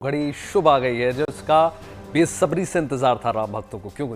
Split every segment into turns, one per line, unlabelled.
घड़ी शुभ आ गई है जिसका बेसब्री से इंतजार था राम भक्तों को। क्यों?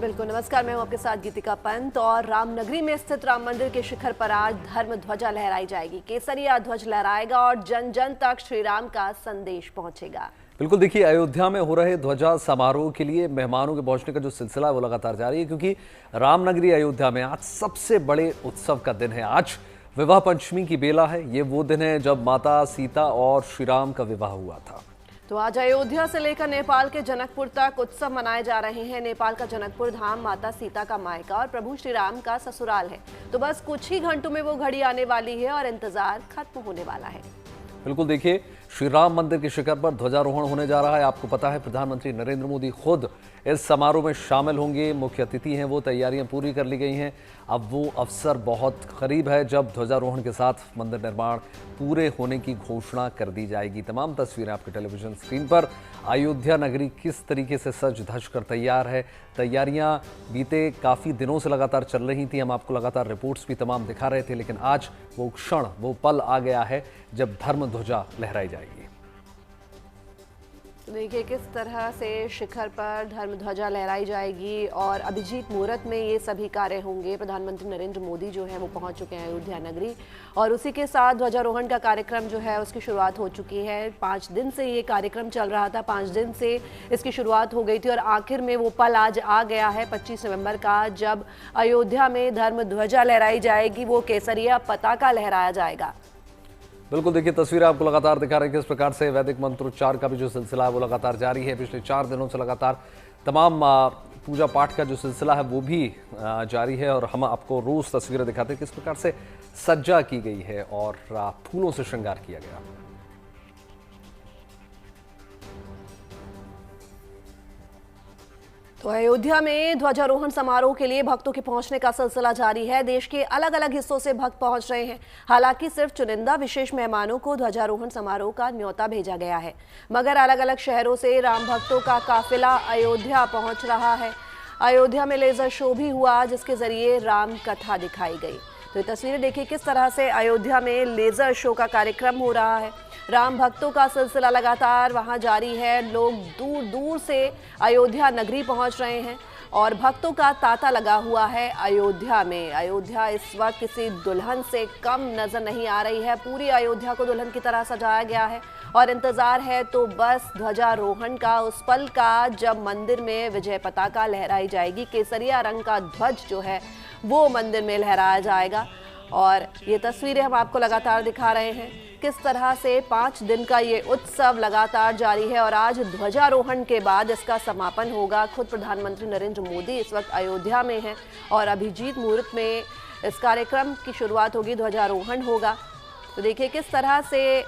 बिल्कुल। नमस्कार, मैं हूं आपके साथ गीतिका पंत। और रामनगरी में स्थित राम मंदिर के शिखर पर आज धर्म ध्वजा लहराई जाएगी। केसरिया ध्वज लहराएगा और जन जन तक श्री राम का संदेश पहुंचेगा।
बिल्कुल, देखिए अयोध्या में हो रहे ध्वजा समारोह के लिए मेहमानों के पहुंचने का जो सिलसिला है वो लगातार जारी है, क्योंकि रामनगरी अयोध्या में आज सबसे बड़े उत्सव का दिन है। आज विवाह पंचमी की बेला है। ये वो दिन है जब माता सीता और श्री राम का विवाह हुआ था।
तो आज अयोध्या से लेकर नेपाल के जनकपुर तक उत्सव मनाए जा रहे हैं। नेपाल का जनकपुर धाम माता सीता का मायका और प्रभु श्री राम का ससुराल है। तो बस कुछ ही घंटों में वो घड़ी आने वाली है और इंतजार खत्म होने वाला है।
बिल्कुल, देखिए श्री राम मंदिर के शिखर पर ध्वजारोहण होने जा रहा है। आपको पता है प्रधानमंत्री नरेंद्र मोदी खुद इस समारोह में शामिल होंगे, मुख्य अतिथि हैं वो। तैयारियां पूरी कर ली गई हैं। अब वो अवसर बहुत करीब है जब ध्वजारोहण के साथ मंदिर निर्माण पूरे होने की घोषणा कर दी जाएगी। तमाम तस्वीरें आपके टेलीविजन स्क्रीन पर। अयोध्या नगरी किस तरीके से सज धज कर तैयार है। तैयारियां बीते काफ़ी दिनों से लगातार चल रही थी। हम आपको लगातार रिपोर्ट्स भी तमाम दिखा रहे थे, लेकिन आज वो क्षण, वो पल आ गया है जब धर्म ध्वजा लहराई जाएगी।
देखिए किस तरह से शिखर पर धर्म ध्वजा लहराई जाएगी और अभिजीत मुहूर्त में ये सभी कार्य होंगे। प्रधानमंत्री नरेंद्र मोदी जो है वो पहुंच चुके हैं अयोध्या नगरी और उसी के साथ ध्वजारोहण का कार्यक्रम जो है उसकी शुरुआत हो चुकी है। 5 दिन से ये कार्यक्रम चल रहा था, 5 दिन से इसकी शुरुआत हो गई थी और आखिर में वो पल आज आ गया है 25 नवंबर का, जब अयोध्या में धर्म ध्वजा लहराई जाएगी। वो केसरिया पताका लहराया जाएगा।
बिल्कुल, देखिए तस्वीरें आपको लगातार दिखा रहे हैं किस प्रकार से वैदिक मंत्रोच्चार का भी जो सिलसिला है वो लगातार जारी है। पिछले 4 दिनों से लगातार तमाम पूजा पाठ का जो सिलसिला है वो भी जारी है और हम आपको रोज तस्वीरें दिखाते हैं किस प्रकार से सज्जा की गई है और फूलों से श्रृंगार किया गया।
तो अयोध्या में ध्वजारोहण समारोह के लिए भक्तों के पहुंचने का सिलसिला जारी है। देश के अलग अलग हिस्सों से भक्त पहुंच रहे हैं। हालांकि सिर्फ चुनिंदा विशेष मेहमानों को ध्वजारोहण समारोह का न्योता भेजा गया है, मगर अलग अलग शहरों से राम भक्तों का काफिला अयोध्या पहुंच रहा है। अयोध्या में लेजर शो भी हुआ जिसके जरिए राम कथा दिखाई गई। तो ये तस्वीरें देखिए किस तरह से अयोध्या में लेजर शो का कार्यक्रम हो रहा है। राम भक्तों का सिलसिला लगातार वहां जारी है। लोग दूर दूर से अयोध्या नगरी पहुंच रहे हैं और भक्तों का तांता लगा हुआ है अयोध्या में। अयोध्या इस वक्त किसी दुल्हन से कम नजर नहीं आ रही है। पूरी अयोध्या को दुल्हन की तरह सजाया गया है और इंतजार है तो बस ध्वजारोहण का, उस पल का जब मंदिर में विजय पताका लहराई जाएगी। केसरिया रंग का ध्वज जो है वो मंदिर में लहराया जाएगा और ये तस्वीरें हम आपको लगातार दिखा रहे हैं किस तरह से 5 दिन का ये उत्सव लगातार जारी है और आज ध्वजारोहण के बाद इसका समापन होगा। खुद प्रधानमंत्री नरेंद्र मोदी इस वक्त अयोध्या में हैं और अभिजीत मुहूर्त में इस कार्यक्रम की शुरुआत होगी, ध्वजारोहण होगा। तो देखिए किस तरह से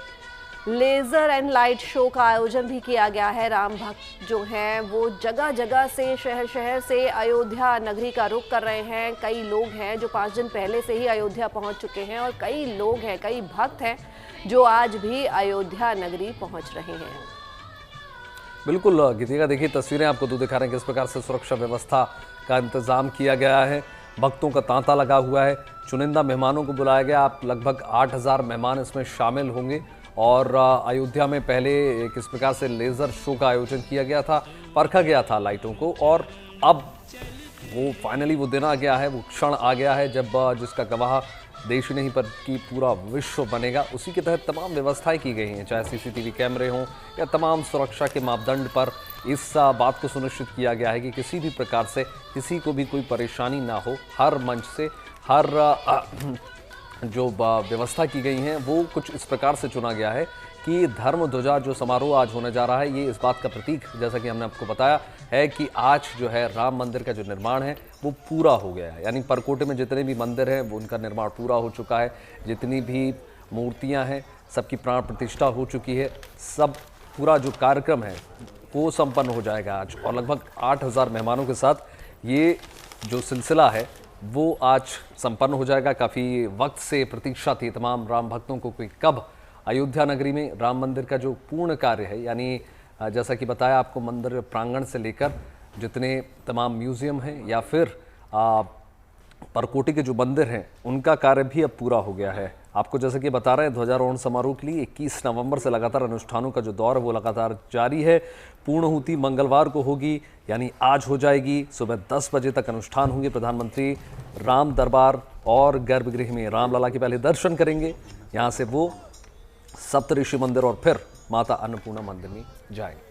लेजर एंड लाइट शो का आयोजन भी किया गया है। राम भक्त जो हैं वो जगह जगह से, शहर शहर से अयोध्या नगरी का रुख कर रहे हैं। कई लोग हैं जो 5 दिन पहले से ही अयोध्या पहुंच चुके हैं और कई लोग हैं, कई भक्त हैं जो आज भी अयोध्या नगरी पहुंच रहे हैं।
बिल्कुल गीतिका, देखिए तस्वीरें आपको तो दिखा रहे हैं किस प्रकार से सुरक्षा व्यवस्था का इंतजाम किया गया है। भक्तों का तांता लगा हुआ है। चुनिंदा मेहमानों को बुलाया गया। आप लगभग 8000 मेहमान इसमें शामिल होंगे और अयोध्या में पहले किस प्रकार से लेज़र शो का आयोजन किया गया था, परखा गया था लाइटों को और अब वो फाइनली वो दिन आ गया है, वो क्षण आ गया है जब जिसका गवाह देश नहीं पर कि पूरा विश्व बनेगा। उसी के तहत तमाम व्यवस्थाएं की गई हैं, चाहे सीसीटीवी कैमरे हों या तमाम सुरक्षा के मापदंड पर इस बात को सुनिश्चित किया गया है कि किसी भी प्रकार से किसी को भी कोई परेशानी ना हो। हर मंच से हर जो व्यवस्था की गई हैं वो कुछ इस प्रकार से चुना गया है कि धर्म ध्वजा जो समारोह आज होने जा रहा है ये इस बात का प्रतीक, जैसा कि हमने आपको बताया है कि आज जो है राम मंदिर का जो निर्माण है वो पूरा हो गया है। यानी परकोटे में जितने भी मंदिर हैं वो उनका निर्माण पूरा हो चुका है। जितनी भी मूर्तियां हैं सबकी प्राण प्रतिष्ठा हो चुकी है। सब पूरा जो कार्यक्रम है वो संपन्न हो जाएगा आज और लगभग 8000 मेहमानों के साथ ये जो सिलसिला है वो आज संपन्न हो जाएगा। काफ़ी वक्त से प्रतीक्षा थी तमाम राम भक्तों को कि कब अयोध्या नगरी में राम मंदिर का जो पूर्ण कार्य है, यानी जैसा कि बताया आपको, मंदिर प्रांगण से लेकर जितने तमाम म्यूज़ियम हैं या फिर परकोटे के जो मंदिर हैं उनका कार्य भी अब पूरा हो गया है। आपको जैसे कि बता रहे हैं, ध्वजारोहण समारोह के लिए 21 नवंबर से लगातार अनुष्ठानों का जो दौर है वो लगातार जारी है। पूर्णाहुति मंगलवार को होगी, यानी आज हो जाएगी। सुबह 10 बजे तक अनुष्ठान होंगे। प्रधानमंत्री राम दरबार और गर्भगृह में रामलला के पहले दर्शन करेंगे। यहाँ से वो सप्तऋषि मंदिर और फिर माता अन्नपूर्णा मंदिर में जाएंगे।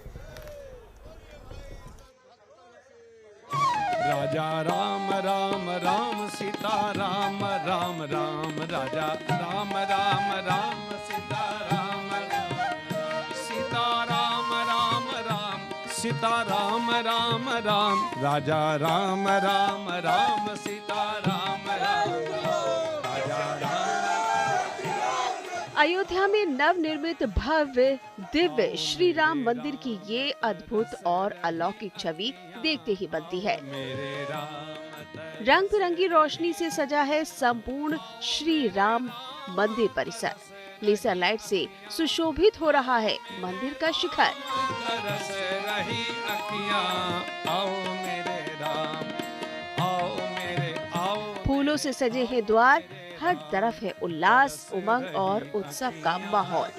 राजा राम राम राम सीता राम राम राम राजा राम राम राम सीता राम सीता राम राम राम सीता राम राम राम राजा राम राम राम सीता राम राम राजा राम।
अयोध्या में नवनिर्मित भव्य दिव्य श्री राम मंदिर की ये अद्भुत और अलौकिक छवि देखते ही बनती है। रंग बिरंगी रोशनी से सजा है संपूर्ण श्री राम मंदिर परिसर। लेजर लाइट से सुशोभित हो रहा है मंदिर का शिखर। फूलों से सजे हैं द्वार, हर तरफ है उल्लास, उमंग और उत्सव का माहौल।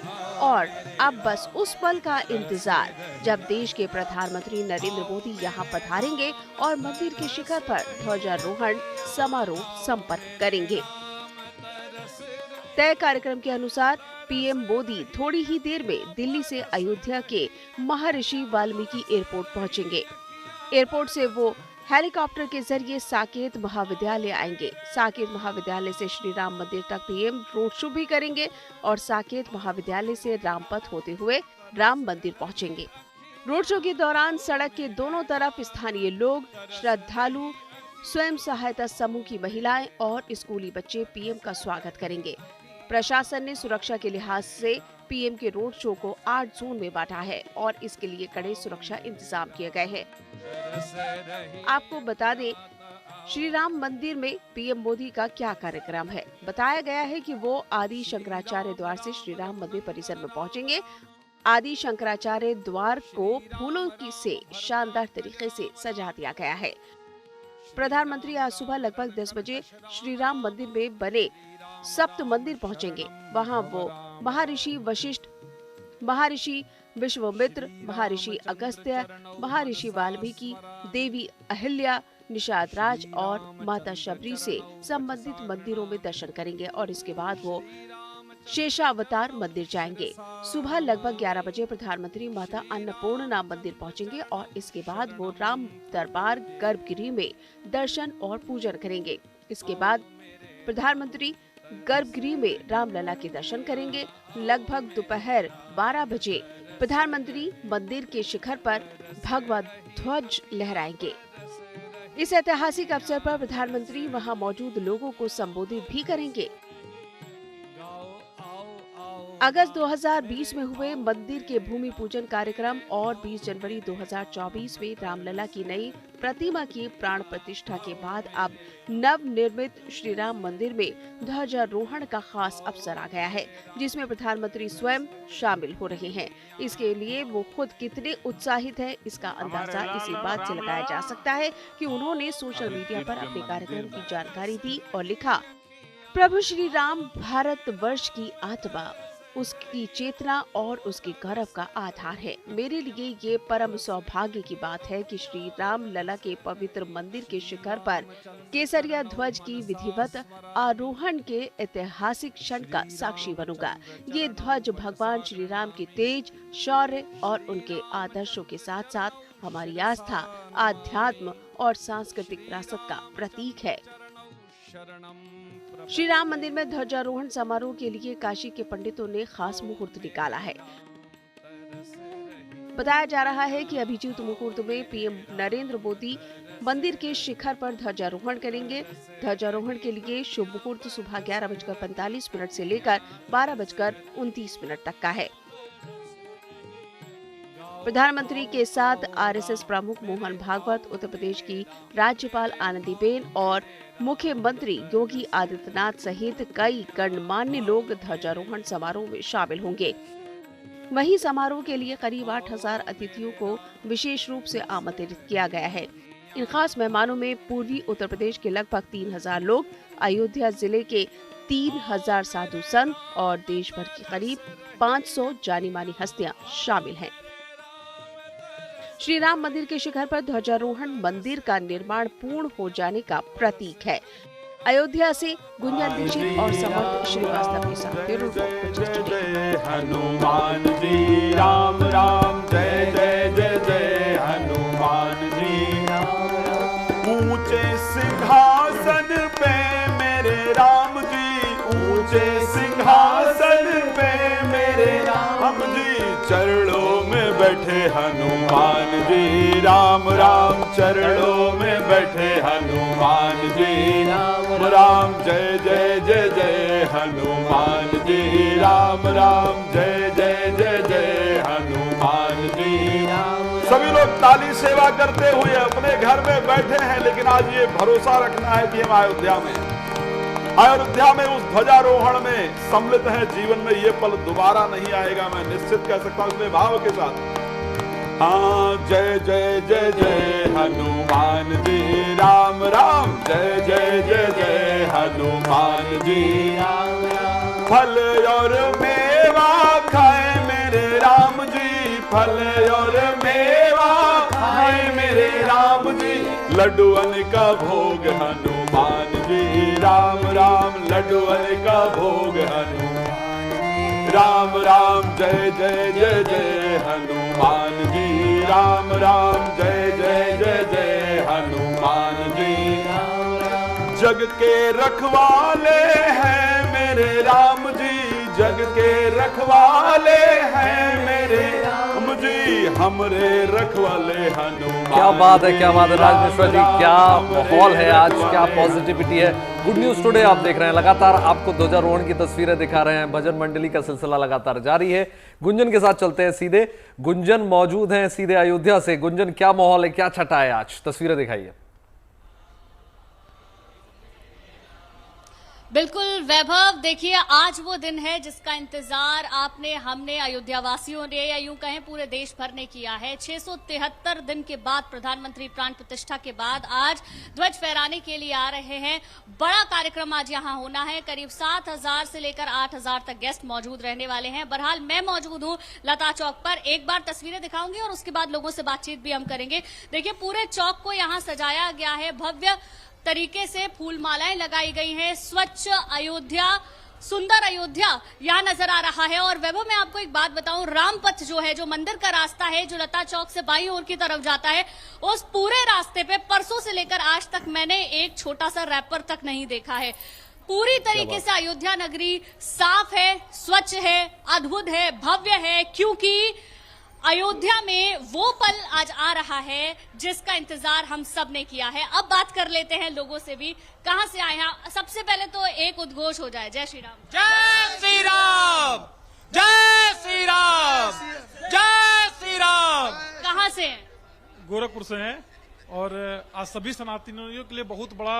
और अब बस उस पल का इंतजार जब देश के प्रधानमंत्री नरेंद्र मोदी यहाँ पधारेंगे और मंदिर के शिखर पर ध्वजारोहण समारोह संपन्न करेंगे। तय कार्यक्रम के अनुसार पीएम मोदी थोड़ी ही देर में दिल्ली से अयोध्या के महर्षि वाल्मीकि एयरपोर्ट पहुँचेंगे। एयरपोर्ट से वो हेलीकॉप्टर के जरिए साकेत महाविद्यालय आएंगे। साकेत महाविद्यालय से श्री राम मंदिर तक पीएम रोड शो भी करेंगे और साकेत महाविद्यालय से रामपथ होते हुए राम मंदिर पहुंचेंगे। रोड शो के दौरान सड़क के दोनों तरफ स्थानीय लोग, श्रद्धालु, स्वयं सहायता समूह की महिलाएं और स्कूली बच्चे पीएम का स्वागत करेंगे। प्रशासन ने सुरक्षा के लिहाज से पीएम के रोड शो को 8 जोन में बांटा है और इसके लिए कड़े सुरक्षा इंतजाम किए गए हैं। आपको बता दें, श्री राम मंदिर में पीएम मोदी का क्या कार्यक्रम है। बताया गया है कि वो आदि शंकराचार्य द्वार से श्री राम मंदिर परिसर में पहुंचेंगे। आदि शंकराचार्य द्वार को फूलों की से शानदार तरीके से सजा दिया गया है। प्रधानमंत्री आज सुबह लगभग 10 बजे श्री राम मंदिर में बने सप्त मंदिर पहुंचेंगे। वहां वो महर्षि वशिष्ठ, महर्षि विश्वामित्र, महर्षि अगस्त्य, महर्षि वाल्मीकि, देवी अहिल्या, निषाद राज और माता शबरी से संबंधित मंदिरों में दर्शन करेंगे और इसके बाद वो शेषावतार मंदिर जाएंगे। सुबह लगभग 11 बजे प्रधानमंत्री माता अन्नपूर्णा मंदिर पहुंचेंगे और इसके बाद वो राम दरबार गर्भगृह में दर्शन और पूजन करेंगे। इसके बाद प्रधानमंत्री गर्भगृह में रामलला के दर्शन करेंगे। लगभग दोपहर 12 बजे प्रधानमंत्री मंदिर के शिखर पर भगवा ध्वज लहराएंगे। इस ऐतिहासिक अवसर पर प्रधानमंत्री वहां मौजूद लोगों को संबोधित भी करेंगे। अगस्त 2020 में हुए मंदिर के भूमि पूजन कार्यक्रम और 20 जनवरी 2024 में रामलला की नई प्रतिमा की प्राण प्रतिष्ठा के बाद अब नव निर्मित श्री राम मंदिर में ध्वजारोहण का खास अवसर आ गया है, जिसमें प्रधानमंत्री स्वयं शामिल हो रहे हैं। इसके लिए वो खुद कितने उत्साहित हैं, इसका अंदाजा इसी बात से लगाया जा सकता है कि उन्होंने सोशल मीडिया पर अपने कार्यक्रम की जानकारी दी और लिखा, प्रभु श्री राम भारत वर्ष की आत्मा, उसकी चेतना और उसके गौरव का आधार है। मेरे लिए ये परम सौभाग्य की बात है कि श्री राम लला के पवित्र मंदिर के शिखर पर केसरिया ध्वज की विधिवत आरोहण के ऐतिहासिक क्षण का साक्षी बनूंगा। ये ध्वज भगवान श्री राम के तेज, शौर्य और उनके आदर्शों के साथ साथ हमारी आस्था, आध्यात्म और सांस्कृतिक विरासत का प्रतीक है। श्री राम मंदिर में ध्वजारोहण समारोह के लिए काशी के पंडितों ने खास मुहूर्त निकाला है। बताया जा रहा है कि अभिजीत मुहूर्त में पीएम नरेंद्र मोदी मंदिर के शिखर पर ध्वजारोहण करेंगे। ध्वजारोहण के लिए शुभ मुहूर्त सुबह 11:45 से लेकर 12:29 तक का है। प्रधानमंत्री के साथ आरएसएस प्रमुख मोहन भागवत, उत्तर प्रदेश की राज्यपाल आनंदीबेन और मुख्यमंत्री योगी आदित्यनाथ सहित कई गणमान्य लोग ध्वजारोहण समारोह में शामिल होंगे। वहीं समारोह के लिए करीब 8,000 अतिथियों को विशेष रूप से आमंत्रित किया गया है। इन खास मेहमानों में पूर्वी उत्तर प्रदेश के लगभग 3,000 लोग, अयोध्या जिले के 3000 साधु संत और देश भर की करीब 500 जानी मानी हस्तियां शामिल हैं। श्री राम मंदिर के शिखर पर ध्वजारोहण मंदिर का निर्माण पूर्ण हो जाने का प्रतीक है। अयोध्या से गुंजन दीक्षित और समर्थ श्रीवास्तव के साथ ब्यूरो रिपोर्ट।
जय हनुमान जी राम राम, जय जय जय जय हनुमान जी राम। ऊंचे सिंहासन पे मेरे राम जी, ऊंचे सिंहासन पे मेरे राम जी, चरणों में बैठे हनुमान जी राम राम, चरणों में बैठे हनुमान जी राम राम, जय जय जय जय हनुमान जी राम राम, जय जय जय जय हनुमान जी राम। सभी लोग ताली सेवा करते हुए अपने घर में बैठे हैं, लेकिन आज ये भरोसा रखना है कि हम अयोध्या में उस ध्वजारोहण में सम्मिलित है। जीवन में ये पल दोबारा नहीं आएगा, मैं निश्चित कह सकता हूं अपने भाव के साथ। हाँ, जय जय जय जय हनुमान जी राम राम, जय जय जय जय हनुमान जी राम राम। फल और मेवा खाए मेरे राम जी, फल और मेवा खाए मेरे राम जी, लड्डूअन का भोग हनुमान जी राम राम, लड्डूअन का भोग हनुमान जी राम राम, जय जय जय जय हनुमान जी राम राम, जय जय जय जय हनुमान जी राम राम। जग के रखवाले हैं मेरे राम जी, जग के रखवाले हैं मेरे राम जी, हमरे रखवाले हनुमान।
क्या बात है, क्या बात है राज मिश्रा जी, क्या माहौल है आज, क्या पॉजिटिविटी है। गुड न्यूज टुडे आप देख रहे हैं, लगातार आपको ध्वजारोहण की तस्वीरें दिखा रहे हैं। भजन मंडली का सिलसिला लगातार जारी है। गुंजन के साथ चलते हैं सीधे, गुंजन मौजूद हैं सीधे अयोध्या से। गुंजन, क्या माहौल है, क्या छटा है आज, तस्वीरें दिखाइए।
बिल्कुल वैभव, देखिए आज वो दिन है जिसका इंतजार आपने, हमने, अयोध्या वासियों ने, या यूं कहें पूरे देश भर ने किया है। 673 दिन के बाद प्रधानमंत्री प्राण प्रतिष्ठा के बाद आज ध्वज फहराने के लिए आ रहे हैं। बड़ा कार्यक्रम आज यहाँ होना है। करीब 7000 से लेकर 8000 तक गेस्ट मौजूद रहने वाले हैं। बहरहाल मैं मौजूद हूँ लता चौक पर, एक बार तस्वीरें दिखाऊंगी और उसके बाद लोगों से बातचीत भी हम करेंगे। देखिए पूरे चौक को यहाँ सजाया गया है, भव्य तरीके से फूल मालाएं लगाई गई हैं। स्वच्छ अयोध्या, सुंदर अयोध्या यहाँ नजर आ रहा है। और वैभव, मैं आपको एक बात बताऊं, रामपथ जो है, जो मंदिर का रास्ता है, जो लता चौक से बाईं ओर की तरफ जाता है, उस पूरे रास्ते पे परसों से लेकर आज तक मैंने एक छोटा सा रैपर तक नहीं देखा है। पूरी तरीके से अयोध्या नगरी साफ है, स्वच्छ है, अद्भुत है, भव्य है, क्योंकि अयोध्या में वो पल आज आ रहा है जिसका इंतजार हम सब ने किया है। अब बात कर लेते हैं लोगों से भी, कहां से आए हैं। सबसे पहले तो एक उद्घोष हो जाए, जय श्री राम।
जय श्री राम, जय श्री राम, जय श्री राम।
कहां से हैं?
गोरखपुर से हैं और आज सभी सनातनियों के लिए बहुत बड़ा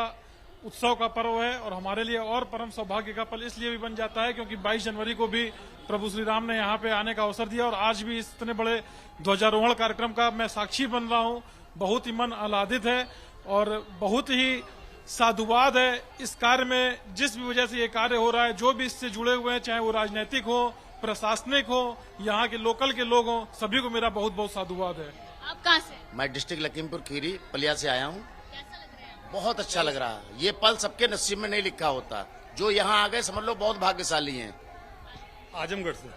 उत्सव का पर्व है और हमारे लिए और परम सौभाग्य का पल इसलिए भी बन जाता है क्योंकि 22 जनवरी को भी प्रभु श्री राम ने यहाँ पे आने का अवसर दिया और आज भी इस इतने बड़े ध्वजारोहण कार्यक्रम का मैं साक्षी बन रहा हूँ। बहुत ही मन आह्लादित है और बहुत ही साधुवाद है इस कार्य में, जिस भी वजह से ये कार्य हो रहा है। जो भी इससे जुड़े हुए हैं, चाहे वो राजनीतिक हो, प्रशासनिक हो, यहाँ के लोकल के लोग हों, सभी को मेरा बहुत बहुत साधुवाद है।
आप कहाँ से?
मैं डिस्ट्रिक्ट लखीमपुर खीरी पलिया से आया हूँ। बहुत अच्छा लग रहा है। ये पल सबके नसीब में नहीं लिखा होता। जो यहाँ आ गए समझ लो बहुत भाग्यशाली हैं।
आजमगढ़ से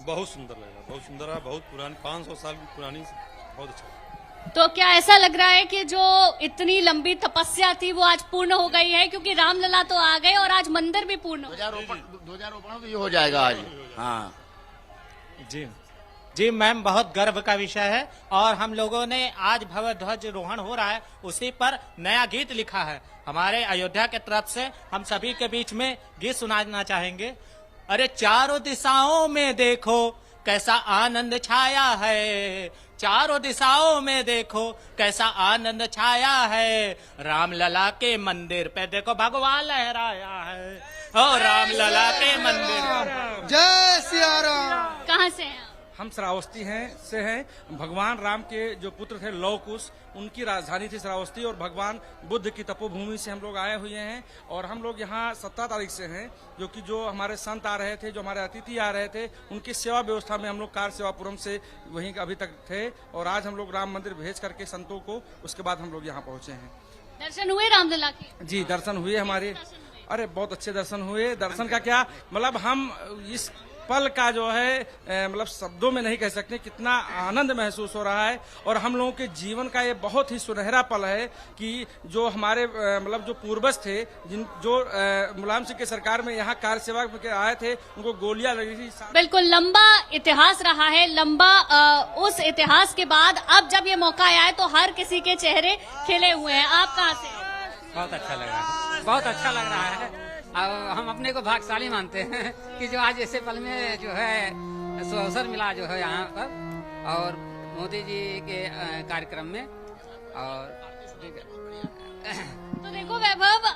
बहुत सुंदर लगा, बहुत सुंदर है, बहुत पुरानी, 500 साल की पुरानी, बहुत अच्छा।
तो क्या ऐसा लग रहा है कि जो इतनी लंबी तपस्या थी वो आज पूर्ण हो गई है, क्योंकि रामलला तो आ गए और आज मंदिर भी पूर्ण हो?
ध्वजारोपण भी हो जाएगा आज। हाँ
जी जी मैम, बहुत गर्व का विषय है और हम लोगों ने आज भव्य ध्वज रोहण हो रहा है, उसी पर नया गीत लिखा है हमारे अयोध्या के तरफ से। हम सभी के बीच में गीत सुनाना चाहेंगे। अरे चारों दिशाओं में देखो कैसा आनंद छाया है, चारों दिशाओं में देखो कैसा आनंद छाया है। रामलला के मंदिर पे देखो भगवान लहराया है। ओ रामलला के मंदिर।
जय सिया राम।
कहाँ से हैं?
हम श्रावस्ती से हैं। भगवान राम के जो पुत्र थे लौ कुश, उनकी राजधानी थी श्रावस्ती, और भगवान बुद्ध की तपोभूमि से हम लोग आए हुए हैं। और हम लोग यहाँ 17 तारीख से हैं, जो कि जो हमारे संत आ रहे थे, जो हमारे अतिथि आ रहे थे, उनकी सेवा व्यवस्था में हम लोग कार सेवापुरम से वहीं अभी तक थे। और आज हम लोग राम मंदिर भेज करके संतों को, उसके बाद हम लोग यहाँ पहुंचे हैं।
दर्शन हुए रामलला के?
जी दर्शन हुए हमारे। अरे बहुत अच्छे दर्शन हुए। दर्शन का क्या मतलब, हम इस पल का जो है मतलब शब्दों में नहीं कह सकते कितना आनंद महसूस हो रहा है। और हम लोगों के जीवन का ये बहुत ही सुनहरा पल है कि जो हमारे मतलब जो पूर्वज थे, जो मुलायम सिंह की सरकार में यहाँ कार सेवा के आए थे, उनको गोलियां लगी थी।
बिल्कुल लंबा इतिहास रहा है, लंबा उस इतिहास के बाद अब जब ये मौका आया है तो हर किसी के चेहरे खिले हुए हैं। आप कहाँ से?
बहुत अच्छा लग रहा है, बहुत अच्छा लग रहा है। हम अपने को भाग्यशाली मानते हैं कि जो आज ऐसे पल में जो है अवसर मिला जो है यहाँ पर, और मोदी जी के कार्यक्रम में। और
तो देखो वैभव,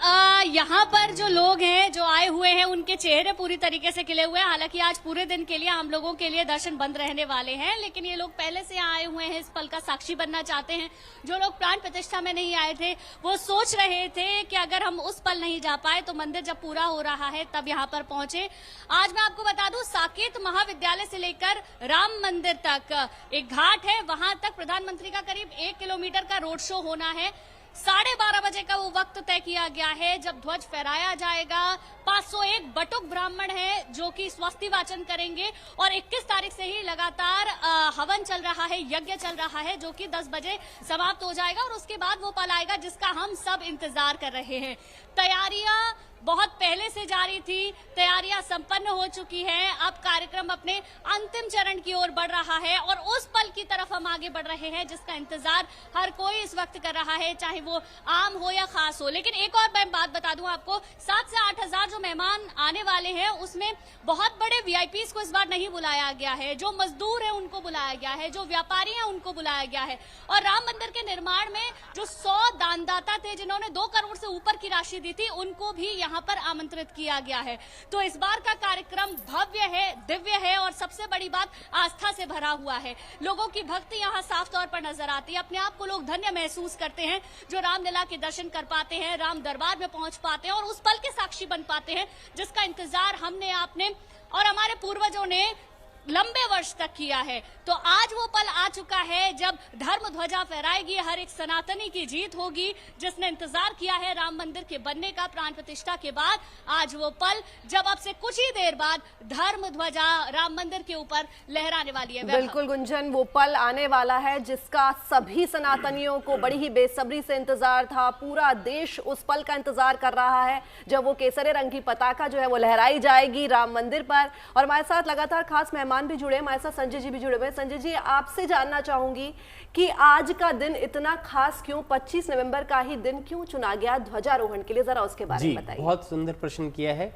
यहाँ पर जो लोग हैं जो आए हुए हैं उनके चेहरे पूरी तरीके से खिले हुए हैं। हालांकि आज पूरे दिन के लिए हम लोगों के लिए दर्शन बंद रहने वाले हैं, लेकिन ये लोग पहले से यहाँ आए हुए हैं, इस पल का साक्षी बनना चाहते हैं। जो लोग प्राण प्रतिष्ठा में नहीं आए थे वो सोच रहे थे कि अगर हम उस पल नहीं जा पाए तो मंदिर जब पूरा हो रहा है तब यहाँ पर पहुंचे। आज मैं आपको बता दूं, साकेत महाविद्यालय से लेकर राम मंदिर तक एक घाट है, वहां तक प्रधानमंत्री का करीब 1 किलोमीटर का रोड शो होना है। 12:30 बजे का वो वक्त तय किया गया है जब ध्वज फहराया जाएगा। 501 बटुक ब्राह्मण है जो कि स्वस्ति वाचन करेंगे, और 21 तारीख से ही लगातार हवन चल रहा है, यज्ञ चल रहा है, जो कि 10 बजे समाप्त हो जाएगा। और उसके बाद वो पल आएगा जिसका हम सब इंतजार कर रहे हैं। तैयारियां बहुत पहले से जारी थी, तैयारियां संपन्न हो चुकी हैं। अब कार्यक्रम अपने अंतिम चरण की ओर बढ़ रहा है और उस पल की तरफ हम आगे बढ़ रहे हैं जिसका इंतजार हर कोई इस वक्त कर रहा है, चाहे वो आम हो या खास हो। लेकिन एक और मैं बात बता दूं आपको, 7 से 8 हजार जो मेहमान आने वाले हैं उसमें बहुत बड़े वीआईपीज को इस बार नहीं बुलाया गया है। जो मजदूर है उनको बुलाया गया है, जो व्यापारी हैं उनको बुलाया गया है। और राम मंदिर के निर्माण में जो 100 दानदाता थे जिन्होंने 2 करोड़ से ऊपर की राशि दी थी, उनको भी यहाँ पर आमंत्रित किया गया है। तो इस बार का कार्यक्रम भव्य है, दिव्य है, और सबसे बड़ी बात आस्था से भरा हुआ है। लोगों की भक्ति यहाँ साफ तौर पर नजर आती है। अपने आप को लोग धन्य महसूस करते हैं जो रामलला के दर्शन कर पाते हैं, राम दरबार में पहुंच पाते हैं और उस पल के साक्षी बन पाते हैं जिसका इंतजार हमने, आपने और हमारे पूर्वजों ने लंबे वर्ष तक किया है। तो आज वो पल आ चुका है जब धर्म ध्वजा फहराएगी, हर एक सनातनी की जीत होगी जिसने इंतजार किया है राम मंदिर के बनने का प्राण प्रतिष्ठा के बाद। आज वो पल जब अब से कुछ ही देर बाद धर्म ध्वजा राम मंदिर के ऊपर लहराने वाली है।
बिल्कुल गुंजन, वो पल आने वाला है जिसका सभी सनातनियों को बड़ी ही बेसब्री से इंतजार था। पूरा देश उस पल का इंतजार कर रहा है जब वो केसरे रंग की पताका जो है वो लहराई जाएगी राम मंदिर पर। और हमारे साथ लगातार खास मेहमान भी जुड़े, हमारे साथ संजय जी भी जुड़े हुए। संजय जी, आपसे जानना चाहूंगी कि आज का दिन इतना खास क्यों, 25 नवंबर का ही दिन क्यों चुना गया ध्वजारोहण के लिए, जरा उसके बारे में बताइए।
बहुत सुंदर प्रश्न किया है।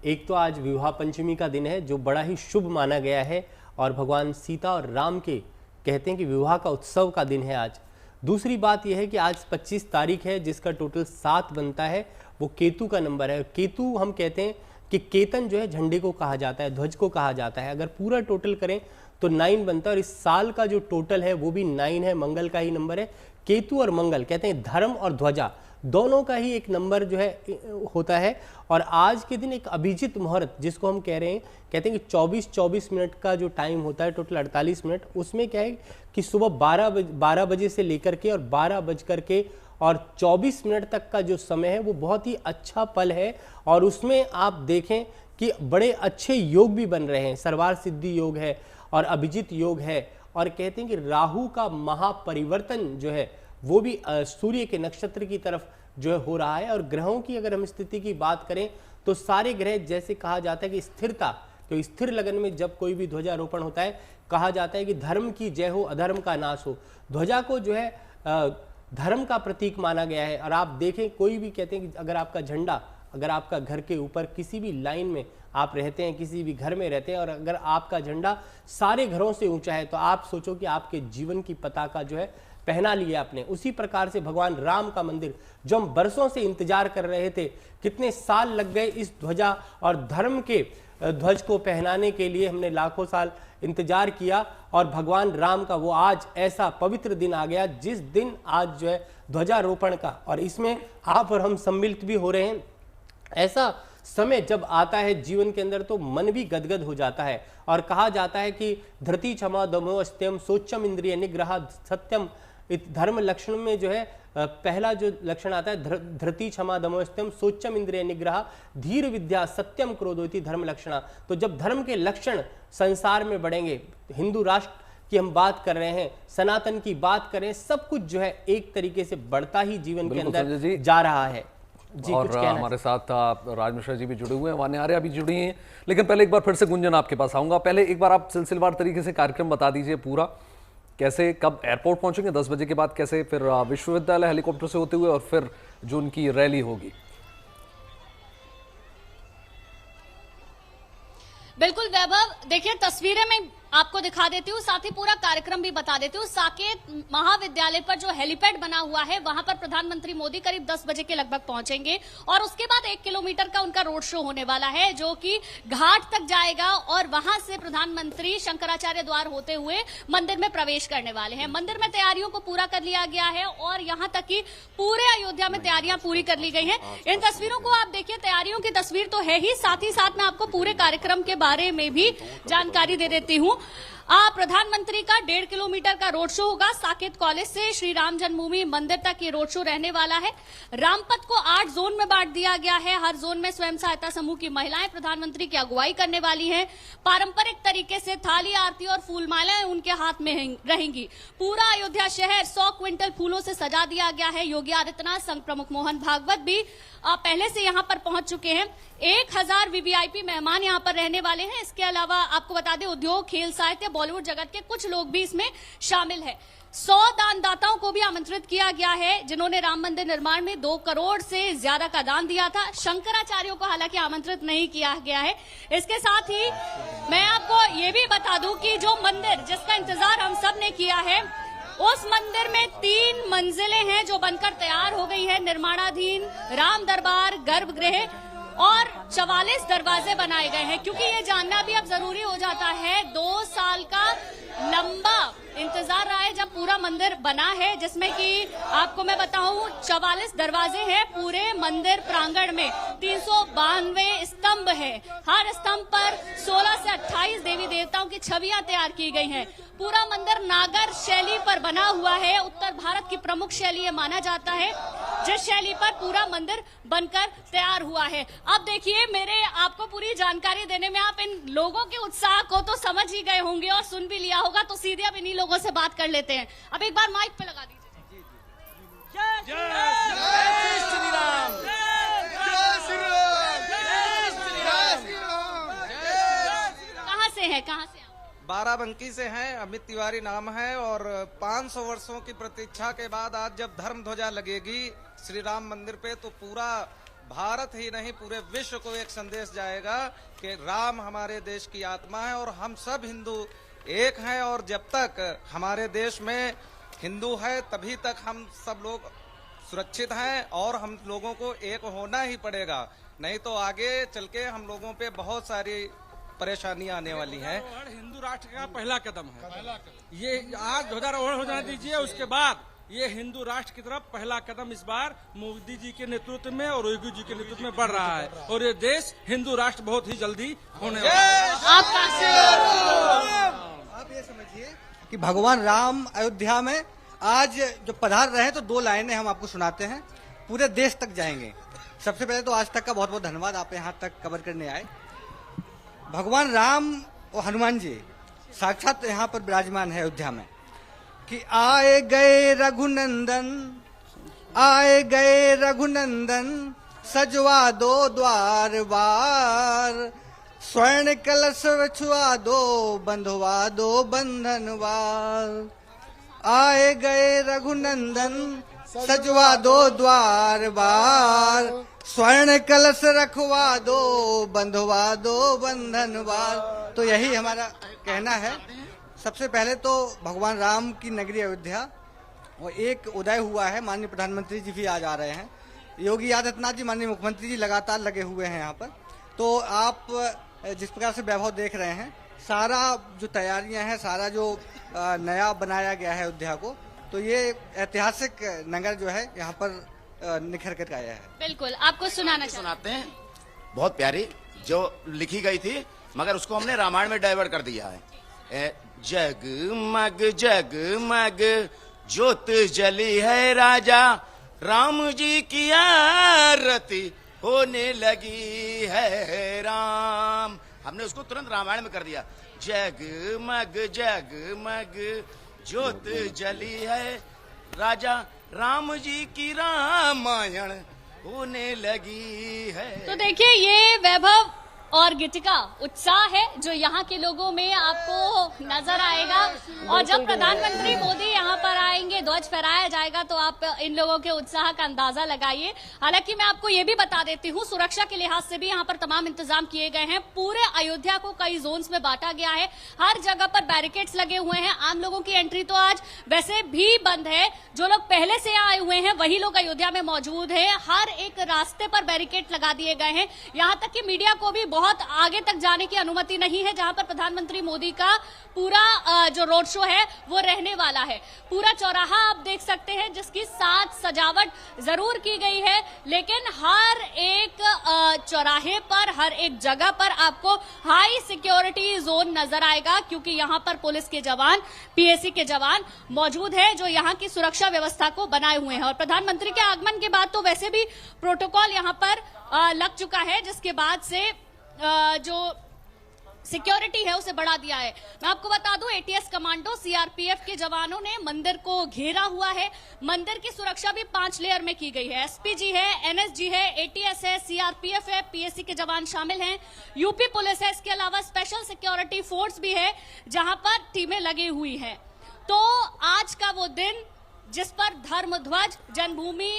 एक तो आज विवाह पंचमी का दिन है जो बड़ा ही शुभ माना गया है, और भगवान सीता और राम के कहते हैं कि विवाह का उत्सव का दिन है आज। दूसरी बात यह है कि आज 25 तारीख है जिसका टोटल 7 बनता है, वो केतु का नंबर है। केतु हम कहते हैं कि केतन जो है झंडे को कहा जाता है, ध्वज को कहा जाता है। अगर पूरा टोटल करें तो 9 बनता है, और इस साल का जो टोटल है वो भी 9 है, मंगल का ही नंबर है। केतु और मंगल कहते हैं धर्म और ध्वजा दोनों का ही एक नंबर जो है होता है। और आज के दिन एक अभिजित मुहूर्त जिसको हम कह रहे हैं, कहते हैं कि 24 मिनट का जो टाइम होता है, टोटल 48 मिनट, उसमें क्या है कि सुबह 12 बजे से लेकर के और 12:24 तक का जो समय है वो बहुत ही अच्छा पल है। और उसमें आप देखें कि बड़े अच्छे योग भी बन रहे हैं, सर्वार सिद्धि योग है और अभिजित योग है। और कहते हैं कि राहु का महापरिवर्तन जो है वो भी सूर्य के नक्षत्र की तरफ जो है हो रहा है। और ग्रहों की अगर हम स्थिति की बात करें तो सारे ग्रह, जैसे कहा जाता है कि स्थिरता, तो स्थिर लगन में जब कोई भी ध्वजारोपण होता है कहा जाता है कि धर्म की जय हो, अधर्म का नाश हो। ध्वजा को जो है धर्म का प्रतीक माना गया है। और आप देखें, कोई भी कहते हैं कि अगर आपका झंडा, अगर आपका घर के ऊपर किसी भी लाइन में आप रहते हैं, किसी भी घर में रहते हैं, और अगर आपका झंडा सारे घरों से ऊंचा है, तो आप सोचो कि आपके जीवन की पताका जो है पहना लिया आपने। उसी प्रकार से भगवान राम का मंदिर जो हम बरसों से इंतजार कर रहे थे, कितने साल लग गए इस ध्वजा और धर्म के ध्वज को पहनाने के लिए हमने लाखों साल इंतजार किया और भगवान राम का वो आज ऐसा पवित्र दिन आ गया जिस दिन आज जो है ध्वजारोपण का, और इसमें आप और हम सम्मिलित भी हो रहे हैं। ऐसा समय जब आता है जीवन के अंदर तो मन भी गदगद हो जाता है और कहा जाता है कि धृति क्षमा दमो अस्त्यम सोच्यम इंद्रिय निग्रह सत्यम। धर्म लक्षण में जो है पहला जो लक्षण आता है धृति क्षमा दमोस्तम सोच्यम इंद्रिय निग्रह धीर विद्या सत्यम क्रोधोति धर्म लक्षणा। तो जब धर्म के लक्षण संसार में बढ़ेंगे, हिंदू राष्ट्र की हम बात कर रहे हैं, सनातन की बात करें, सब कुछ जो है एक तरीके से बढ़ता ही जीवन के अंदर जा रहा है। जी,
और हमारे साथ राज मिश्रा जी भी जुड़े हुए हैं, वान्या आर्या भी जुड़ी हैं। लेकिन पहले एक बार फिर से गुंजन आपके पास आऊंगा। पहले एक बार आप सिलसिलेवार तरीके से कार्यक्रम बता दीजिए पूरा, कैसे कब एयरपोर्ट पहुंचेंगे, 10 बजे के बाद कैसे फिर विश्वविद्यालय हेलीकॉप्टर से होते हुए और फिर जो उनकी रैली होगी।
बिल्कुल वैभव, देखिए तस्वीरें मैं आपको दिखा देती हूँ, साथ ही पूरा कार्यक्रम भी बता देती हूँ। साकेत महाविद्यालय पर जो हेलीपैड बना हुआ है वहां पर प्रधानमंत्री मोदी करीब 10 बजे के लगभग पहुंचेंगे और उसके बाद 1 किलोमीटर का उनका रोड शो होने वाला है जो कि घाट तक जाएगा और वहां से प्रधानमंत्री शंकराचार्य द्वार होते हुए मंदिर में प्रवेश करने वाले हैं। मंदिर में तैयारियों को पूरा कर लिया गया है और यहाँ तक कि पूरे अयोध्या में तैयारियां पूरी कर ली गई हैं। इन तस्वीरों को आप देखिए, तैयारियों की तस्वीर तो है ही, साथ ही साथ मैं आपको पूरे कार्यक्रम के बारे में भी जानकारी दे देती हूँ। प्रधानमंत्री का 1.5 किलोमीटर का रोड शो होगा। साकेत कॉलेज से श्री राम जन्मभूमि मंदिर तक ये रोड शो रहने वाला है। रामपथ को 8 जोन में बांट दिया गया है। हर जोन में स्वयं सहायता समूह की महिलाएं प्रधानमंत्री की अगुवाई करने वाली हैं। पारंपरिक तरीके से थाली आरती और फूलमालाएं उनके हाथ में रहेंगी। पूरा अयोध्या शहर 100 क्विंटल फूलों से सजा दिया गया है। योगी आदित्यनाथ, संघ प्रमुख मोहन भागवत भी पहले से यहाँ पर पहुंच चुके हैं। 1000 वीवीआईपी मेहमान यहाँ पर रहने वाले हैं। इसके अलावा आपको बता दें, उद्योग, खेल, साहित्य, बॉलीवुड जगत के कुछ लोग भी इसमें शामिल है। 100 दानदाताओं को भी आमंत्रित किया गया है जिन्होंने राम मंदिर निर्माण में 2 करोड़ से ज्यादा का दान दिया था। शंकराचार्यों को हालांकि आमंत्रित नहीं किया गया है। इसके साथ ही मैं आपको ये भी बता दूं कि जो मंदिर जिसका इंतजार हम सब ने किया है, उस मंदिर में 3 मंजिलें हैं जो बनकर तैयार हो गई है। निर्माणाधीन राम दरबार, गर्भगृह और 44 दरवाजे बनाए गए हैं, क्योंकि ये जानना भी अब जरूरी हो जाता है। 2 साल का लंबा इंतजार रहा है जब पूरा मंदिर बना है, जिसमें कि आपको मैं बताऊं 44 दरवाजे हैं पूरे मंदिर प्रांगण में। 392 स्तंभ है। हर स्तंभ पर 16 से 28 देवी देवताओं की छवियां तैयार की गई हैं। पूरा मंदिर नागर शैली पर बना हुआ है। उत्तर भारत की प्रमुख शैली ये माना जाता है, जिस शैली पर पूरा मंदिर बनकर तैयार हुआ है। अब देखिए, मेरे आपको पूरी जानकारी देने में आप इन लोगों के उत्साह को तो समझ ही गए होंगे और सुन भी लिया होगा, तो सीधे अब इन्हीं लोगों से बात कर लेते हैं। अब एक बार माइक पे लगा दीजिए। जय श्री राम, जय श्री राम, जय श्री राम। कहाँ से है, कहाँ से?
बाराबंकी से हैं। अमित तिवारी नाम है और 500 वर्षों की प्रतीक्षा के बाद आज जब धर्म ध्वजा लगेगी श्री राम मंदिर पे, तो पूरा भारत ही नहीं पूरे विश्व को एक संदेश जाएगा कि राम हमारे देश की आत्मा है और हम सब हिंदू एक हैं। और जब तक हमारे देश में हिंदू है तभी तक हम सब लोग सुरक्षित हैं और हम लोगों को एक होना ही पड़ेगा, नहीं तो आगे चल के हम लोगों पे बहुत सारी परेशानियां आने वाली हैं।
हिंदू राष्ट्र का पहला कदम है। ये आज ध्वजारोहण हो जाने दीजिए, उसके बाद ये हिंदू राष्ट्र की तरफ पहला कदम इस बार मोदी जी के नेतृत्व में और योगी जी के नेतृत्व में बढ़ रहा है और ये देश हिंदू राष्ट्र बहुत ही जल्दी होने वाला है।
आप ये समझिए कि भगवान राम अयोध्या में आज जो पधार रहे हैं, तो 2 लाइनें हम आपको सुनाते हैं, पूरे देश तक जाएंगे। सबसे पहले तो आज तक का बहुत बहुत धन्यवाद, आप यहाँ तक कवर करने आए। भगवान राम और हनुमान जी साक्षात यहाँ पर विराजमान है अयोध्या में कि आए गए रघुनंदन, आए गए रघुनंदन, सजवा दो द्वार बार, स्वर्ण कलश छुआ दो, बंधवा दो बंधनवार। आए गए रघुनंदन, सजवा दो द्वार बार, स्वर्ण कलश रखवा दो, बंधवा दो बंधनवार। तो यही हमारा कहना है। सबसे पहले तो भगवान राम की नगरी अयोध्या और एक उदय हुआ है। माननीय प्रधानमंत्री जी भी आज आ रहे हैं, योगी आदित्यनाथ जी माननीय मुख्यमंत्री जी लगातार लगे हुए हैं यहाँ पर। तो आप जिस प्रकार से वैभव देख रहे हैं, सारा जो तैयारियां हैं, सारा जो नया बनाया गया है अयोध्या को, तो ये ऐतिहासिक नगर जो है यहाँ पर निखर कर आया है।
बिल्कुल, आपको सुनाते
हैं। बहुत प्यारी जो लिखी गई थी, मगर उसको हमने रामायण में डाइवर्ट कर दिया है। जगमग जगमग ज्योत जली है राजा, राम जी की आरती होने लगी है राम। हमने उसको तुरंत रामायण में कर दिया। जगमग जगमग ज्योत जली है राजा, राम जी की रामायण होने लगी है।
तो देखिए, ये वैभव और गीतिका उत्साह है जो यहाँ के लोगों में आपको नजर आएगा। और जब प्रधानमंत्री मोदी यहाँ पर आएंगे, ध्वज फहराया जाएगा, तो आप इन लोगों के उत्साह का अंदाजा लगाइए। हालांकि मैं आपको ये भी बता देती हूँ, सुरक्षा के लिहाज से भी यहाँ पर तमाम इंतजाम किए गए हैं। पूरे अयोध्या को कई जोन्स में बांटा गया है, हर जगह पर बैरिकेड्स लगे हुए हैं। आम लोगों की एंट्री तो आज वैसे भी बंद है, जो लोग पहले से आए हुए हैं वही लोग अयोध्या में मौजूद है। हर एक रास्ते पर बैरिकेड लगा दिए गए हैं, यहाँ तक कि मीडिया को भी बहुत आगे तक जाने की अनुमति नहीं है, जहां पर प्रधानमंत्री मोदी का पूरा जो रोड शो है वो रहने वाला है। पूरा चौराहा आप देख सकते हैं, जिसकी साज सजावट जरूर की गई है, लेकिन हर एक चौराहे पर, हर एक जगह पर आपको हाई सिक्योरिटी जोन नजर आएगा, क्योंकि यहां पर पुलिस के जवान, पीएसी के जवान मौजूद है जो यहां की सुरक्षा व्यवस्था को बनाए हुए हैं। और प्रधानमंत्री के आगमन के बाद तो वैसे भी प्रोटोकॉल यहां पर लग चुका है, जिसके बाद से जो सिक्योरिटी है उसे बढ़ा दिया है। मैं आपको बता दूं, एटीएस कमांडो, सीआरपीएफ के जवानों ने मंदिर को घेरा हुआ है। मंदिर की सुरक्षा भी 5 लेयर में की गई है। एसपीजी है, एनएसजी है, एटीएस है, सीआरपीएफ है, पीएसी के जवान शामिल हैं, यूपी पुलिस है। इसके अलावा स्पेशल सिक्योरिटी फोर्स भी है, जहां पर टीमें लगी हुई हैं। तो आज का वो दिन जिस पर धर्म ध्वज जन्मभूमि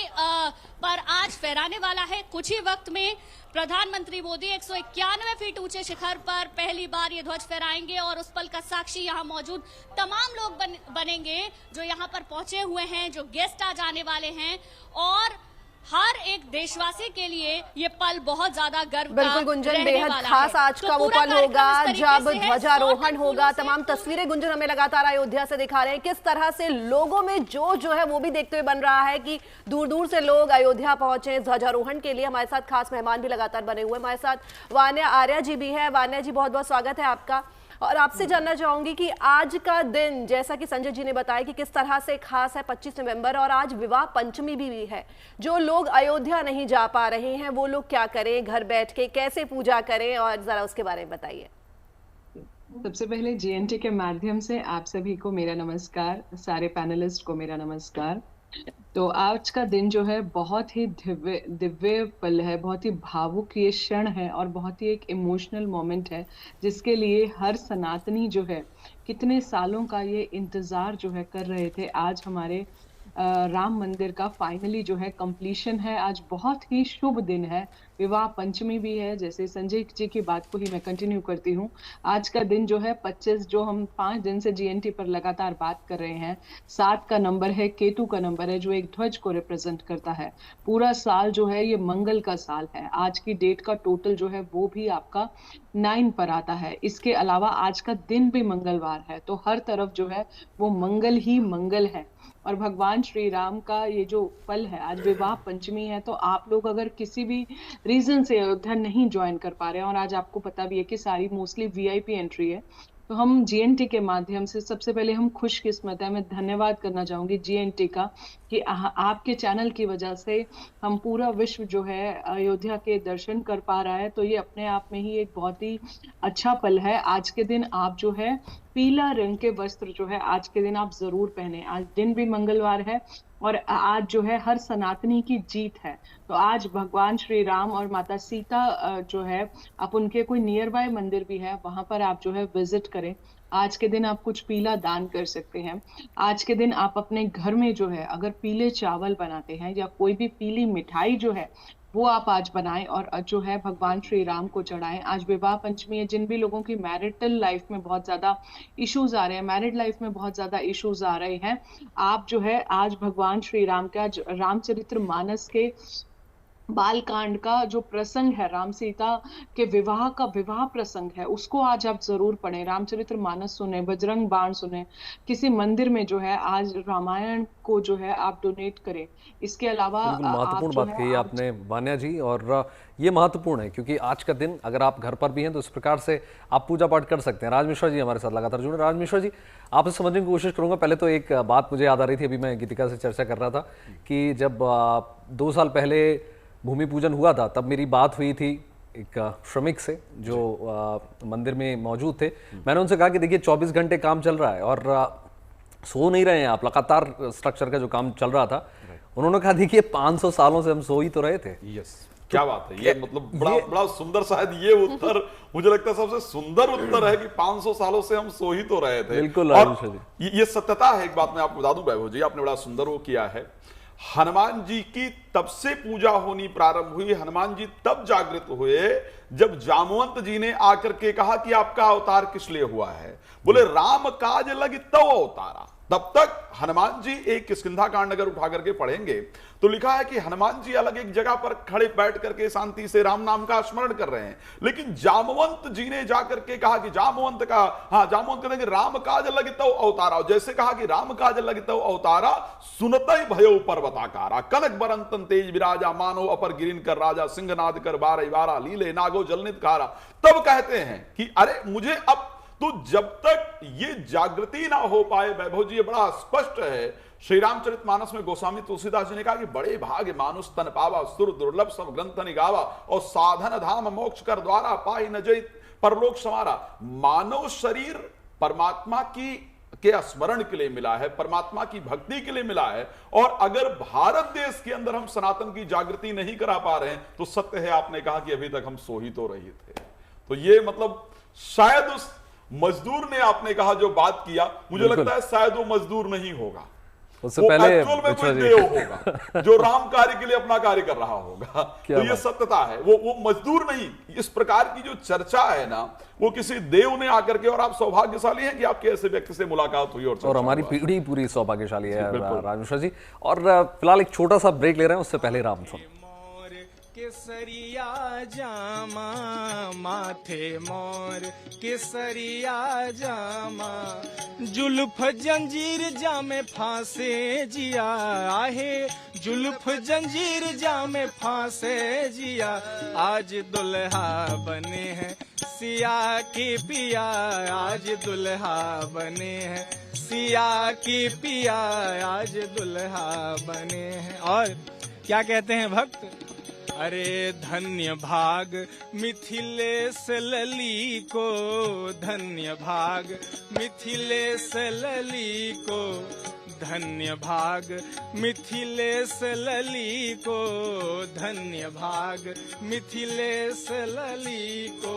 पर आज फहराने वाला है। कुछ ही वक्त में प्रधानमंत्री मोदी 191 फीट ऊंचे शिखर पर पहली बार ये ध्वज फहराएंगे, और उस पल का साक्षी यहाँ मौजूद तमाम लोग बनेंगे जो यहाँ पर पहुंचे हुए हैं, जो गेस्ट आ जाने वाले हैं। और हर एक देशवासी के लिए ये पल बहुत ज्यादा गर्व का
बिल्कुल गुंजन, बेहद खास आज का वो पल होगा जब ध्वजारोहण होगा। तमाम तस्वीरें गुंजन हमें लगातार अयोध्या से दिखा रहे हैं, किस तरह से लोगों में जो है वो भी देखते हुए बन रहा है कि दूर दूर से लोग अयोध्या पहुंचे ध्वजारोहण के लिए। हमारे साथ खास मेहमान भी लगातार बने हुए। हमारे साथ वान्या आर्या जी भी है। वान्या जी, बहुत बहुत स्वागत है आपका। और आपसे जानना चाहूंगी कि आज का दिन, जैसा कि संजय जी ने बताया कि किस तरह से खास है, 25 नवंबर, और आज विवाह पंचमी भी है। जो लोग अयोध्या नहीं जा पा रहे हैं वो लोग क्या करें, घर बैठ के कैसे पूजा करें, और जरा उसके बारे में बताइए।
सबसे पहले जीएनटी के माध्यम से आप सभी को मेरा नमस्कार, सारे पैनलिस्ट को मेरा नमस्कार। तो आज का दिन जो है बहुत ही दिव्य पल है, बहुत ही भावुक ये क्षण है, और बहुत ही एक इमोशनल मोमेंट है, जिसके लिए हर सनातनी जो है कितने सालों का ये इंतजार जो है कर रहे थे। आज हमारे राम मंदिर का फाइनली जो है कंप्लीशन है। आज बहुत ही शुभ दिन है, विवाह पंचमी भी है। जैसे संजय जी की बात को ही मैं कंटिन्यू करती हूँ, आज का दिन जो है 25, जो हम 5 दिन से जीएनटी पर लगातार बात कर रहे हैं, 7 का नंबर है, केतु का नंबर है, जो एक ध्वज को रिप्रेजेंट करता है। पूरा साल जो है ये मंगल का साल है। आज की डेट का टोटल जो है वो भी आपका 9 पर आता है। इसके अलावा आज का दिन भी मंगलवार है, तो हर तरफ जो है वो मंगल ही मंगल है। और भगवान श्री राम का ये जो पल है, आज विवाह पंचमी है, तो आप लोग अगर किसी भी रीजन से अयोध्या नहीं ज्वाइन कर पा रहे हैं, और आज आपको पता भी है कि सारी मोस्टली वीआईपी एंट्री है, तो हम जीएनटी के माध्यम से सबसे पहले हम खुशकिस्मत है, मैं धन्यवाद करना चाहूंगी जीएनटी का कि आपके चैनल की वजह से हम पूरा विश्व जो है अयोध्या के दर्शन कर पा रहा है। तो ये अपने आप में ही एक बहुत ही अच्छा पल है। आज के दिन आप जो है पीला रंग के वस्त्र जो है आज के दिन आप जरूर पहने। आज दिन भी मंगलवार है, और आज जो है हर सनातनी की जीत है। तो आज भगवान श्री राम और माता सीता जो है, आप उनके कोई नियर बाय मंदिर भी है, वहां पर आप जो है विजिट करें। आज के दिन आप कुछ पीला दान कर सकते हैं। आज के दिन आप अपने घर में जो है अगर पीले चावल बनाते हैं या कोई भी पीली मिठाई जो है वो आप आज बनाएं और जो है भगवान श्री राम को चढ़ाएं। आज विवाह पंचमी है। जिन भी लोगों की मैरिटल लाइफ में बहुत ज्यादा इश्यूज आ रहे हैं, मैरिड लाइफ में बहुत ज्यादा इश्यूज आ रहे हैं, आप जो है आज भगवान श्री राम का रामचरित्र मानस के बाल कांड का जो प्रसंग है, राम सीता के विवाह का विवाह प्रसंग है, उसको आज आप जरूर पढ़ें। रामचरितमानस सुने, बजरंग बाण सुने, किसी मंदिर में जो है आज रामायण को जो है आप डोनेट करें। इसके अलावा
बिल्कुल
आप
महत्वपूर्ण
जो
बात
है
कही आपने वान्या जी, और ये महत्वपूर्ण है क्योंकि आज का दिन अगर आप घर पर भी हैं तो इस प्रकार से आप पूजा पाठ कर सकते हैं। राज मिश्रा जी हमारे साथ लगातार जुड़े। राज मिश्रा जी, आपसे समझने की कोशिश करूंगा। पहले तो एक बात मुझे याद आ रही थी, अभी मैं गीतिका से चर्चा कर रहा था कि जब 2 साल पहले भूमि पूजन हुआ था तब मेरी बात हुई थी एक श्रमिक से जो मंदिर में मौजूद थे। मैंने उनसे कहा कि देखिए 24 घंटे काम चल रहा है और सो नहीं रहे हैं आप, लगातार स्ट्रक्चर का जो काम चल रहा था। उन्होंने कहा देखिए 500 सालों से हम सो ही तो रहे थे।
यस, क्या बात है, ये मतलब बड़ा सुंदर, शायद ये उत्तर मुझे लगता है सबसे सुंदर उत्तर है कि 500 सालों से हम सो ही तो रहे थे।
बिल्कुल,
और ये सत्यता है। एक बात मैं आपको बता दूं वैभव जी, आपने बड़ा सुंदर वो किया है। हनुमान जी की तब से पूजा होनी प्रारंभ हुई, हनुमान जी तब जागृत हुए जब जामवंत जी ने आकर के कहा कि आपका अवतार किस लिए हुआ है। बोले राम काज लगी तब अवतारा। तब तक हनुमान जी, एक किष्किंधा कांड अगर उठा करके पढ़ेंगे तो लिखा है कि हनुमान जी अलग एक जगह पर खड़े बैठ करके शांति से राम नाम का स्मरण कर रहे हैं, लेकिन जामवंत जी ने जाकर के कहा कि जामवंत कहते हैं कि राम काज लगितौ अवतारा। जैसे कहा कि राम काज लगितौ अवतारा, सुनतई भयो पर्वताकारा, कनक बरंतन तेज विराजा, मानो अपर गिरिन कर राजा, सिंहनाद कर बारह बारा, लीले नागो जलनित खारा। तब कहते हैं कि अरे मुझे अब तो जब तक ये जागृति ना हो पाए, वैभव जी ये बड़ा स्पष्ट है। श्री रामचरितमानस में गोस्वामी तुलसीदास जी ने कहा कि बड़े भाग्य मानुष तन पावा, सुर दुर्लभ सब ग्रंथ निगावा, और साधन धाम मोक्ष कर द्वारा, पाई न जय परलोक समारा। मानव शरीर परमात्मा की के स्मरण के लिए मिला है, परमात्मा की भक्ति के लिए मिला है, और अगर भारत देश के अंदर हम सनातन की जागृति नहीं करा पा रहे हैं तो सत्य है, आपने कहा कि अभी तक हम सो ही तो रहे थे। तो ये मतलब शायद उस मजदूर ने, आपने कहा जो बात किया, मुझे लगता है शायद वो मजदूर नहीं होगा,
उससे
वो
पहले
एक्चुअल में कोई देव होगा जो राम कार्य के लिए अपना कार्य कर रहा होगा। तो ये सत्यता है, वो मजदूर नहीं। इस प्रकार की जो चर्चा है ना, वो किसी देव ने आकर के, और आप सौभाग्यशाली हैं कि आपके ऐसे व्यक्ति से मुलाकात हुई और
हमारी पीढ़ी पूरी सौभाग्यशाली है राजमिश्रा जी। और फिलहाल एक छोटा सा ब्रेक ले रहे हैं, उससे पहले राम सॉन्ग।
केसरिया जामा माथे मोर केसरिया जामा, जुल्फ जंजीर जामे फांसे जिया आहे, जुल्फ जंजीर जामे फांसे जिया, आज दुल्हा बने हैं सिया की पिया, आज दुल्हा बने हैं सिया की पिया, आज दुल्हा बने हैं। और क्या कहते हैं भक्त, अरे धन्य भाग मिथिलेश लली को, धन्य भाग मिथिलेश लली को, धन्य भाग मिथिलेश लली को, धन्य भाग मिथिलेश लली को।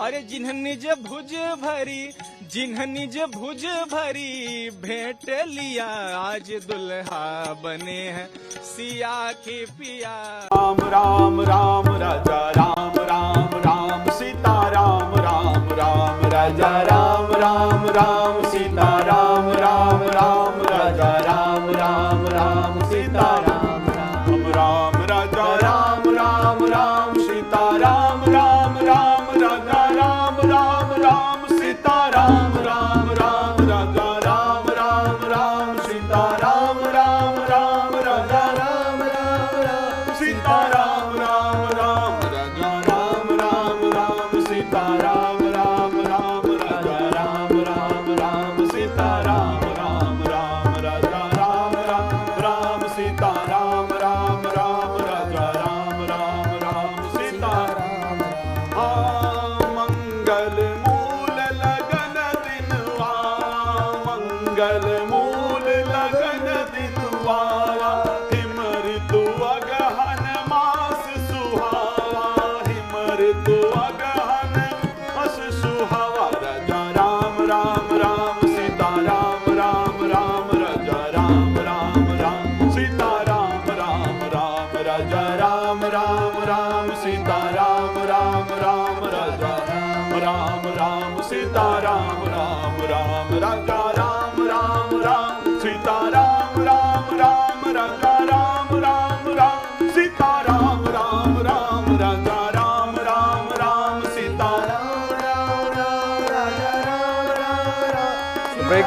अरे जिन्ह निज भुज भरी, जिन्ह निज भुज भरी भेंट लिया, आज दुल्हा बने हैं सिया के पिया।
राम राम राम राजा राम राम राम सीता राम राम राम राजा राम राम राम सीता राम राम राम राजा राम राम राम सीता राम राम राम राजा राम राम राम सीता राम राम राम राजा राम राम राम सीता राम राम राम राजा राम राम राम सीता राम राम राम राजा राम राम राम सीता राम राम राम राजा राम राम राम सीता राम राम राम राजा राम राम राम सीता राम राम राम राजा राम राम राम सीता राम राम राम राजा राम राम राम सीता राम। मंगल मूल लगन दिनवा, मंगल मूल लगन दिनवा, हिम ऋतु अगहन मास सुहावा, हिम ऋतु अगहन मास सुहावा, राजा राम राम राम सीता राम राम राम राजा राम राम राम सीता राम राम राम राजा राम राम राम सीता राम राम राम राजा राम राम राम सीता राम राम राम राजा राम राम राम सीता राम राम राम राजा राम राम राम सीता राम राम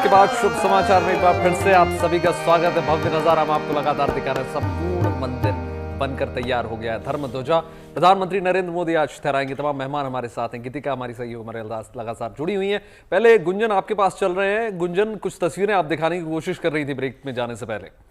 के बाद शुभ समाचार में एक बार फिर से आप सभी का स्वागत है। भव्य नजारा हम आपको लगातार दिखा रहे हैं। संपूर्ण मंदिर बनकर तैयार हो गया है। धर्म ध्वजा प्रधानमंत्री नरेंद्र मोदी आज फहराएंगे। तमाम मेहमान हमारे साथ हैं। गीतिका हमारी सहयोग हमारे लगातार जुड़ी हुई हैं। पहले गुंजन आपके पास चल रहे हैं। गुंजन, कुछ तस्वीरें आप दिखाने की कोशिश कर रही थी ब्रेक में जाने से पहले।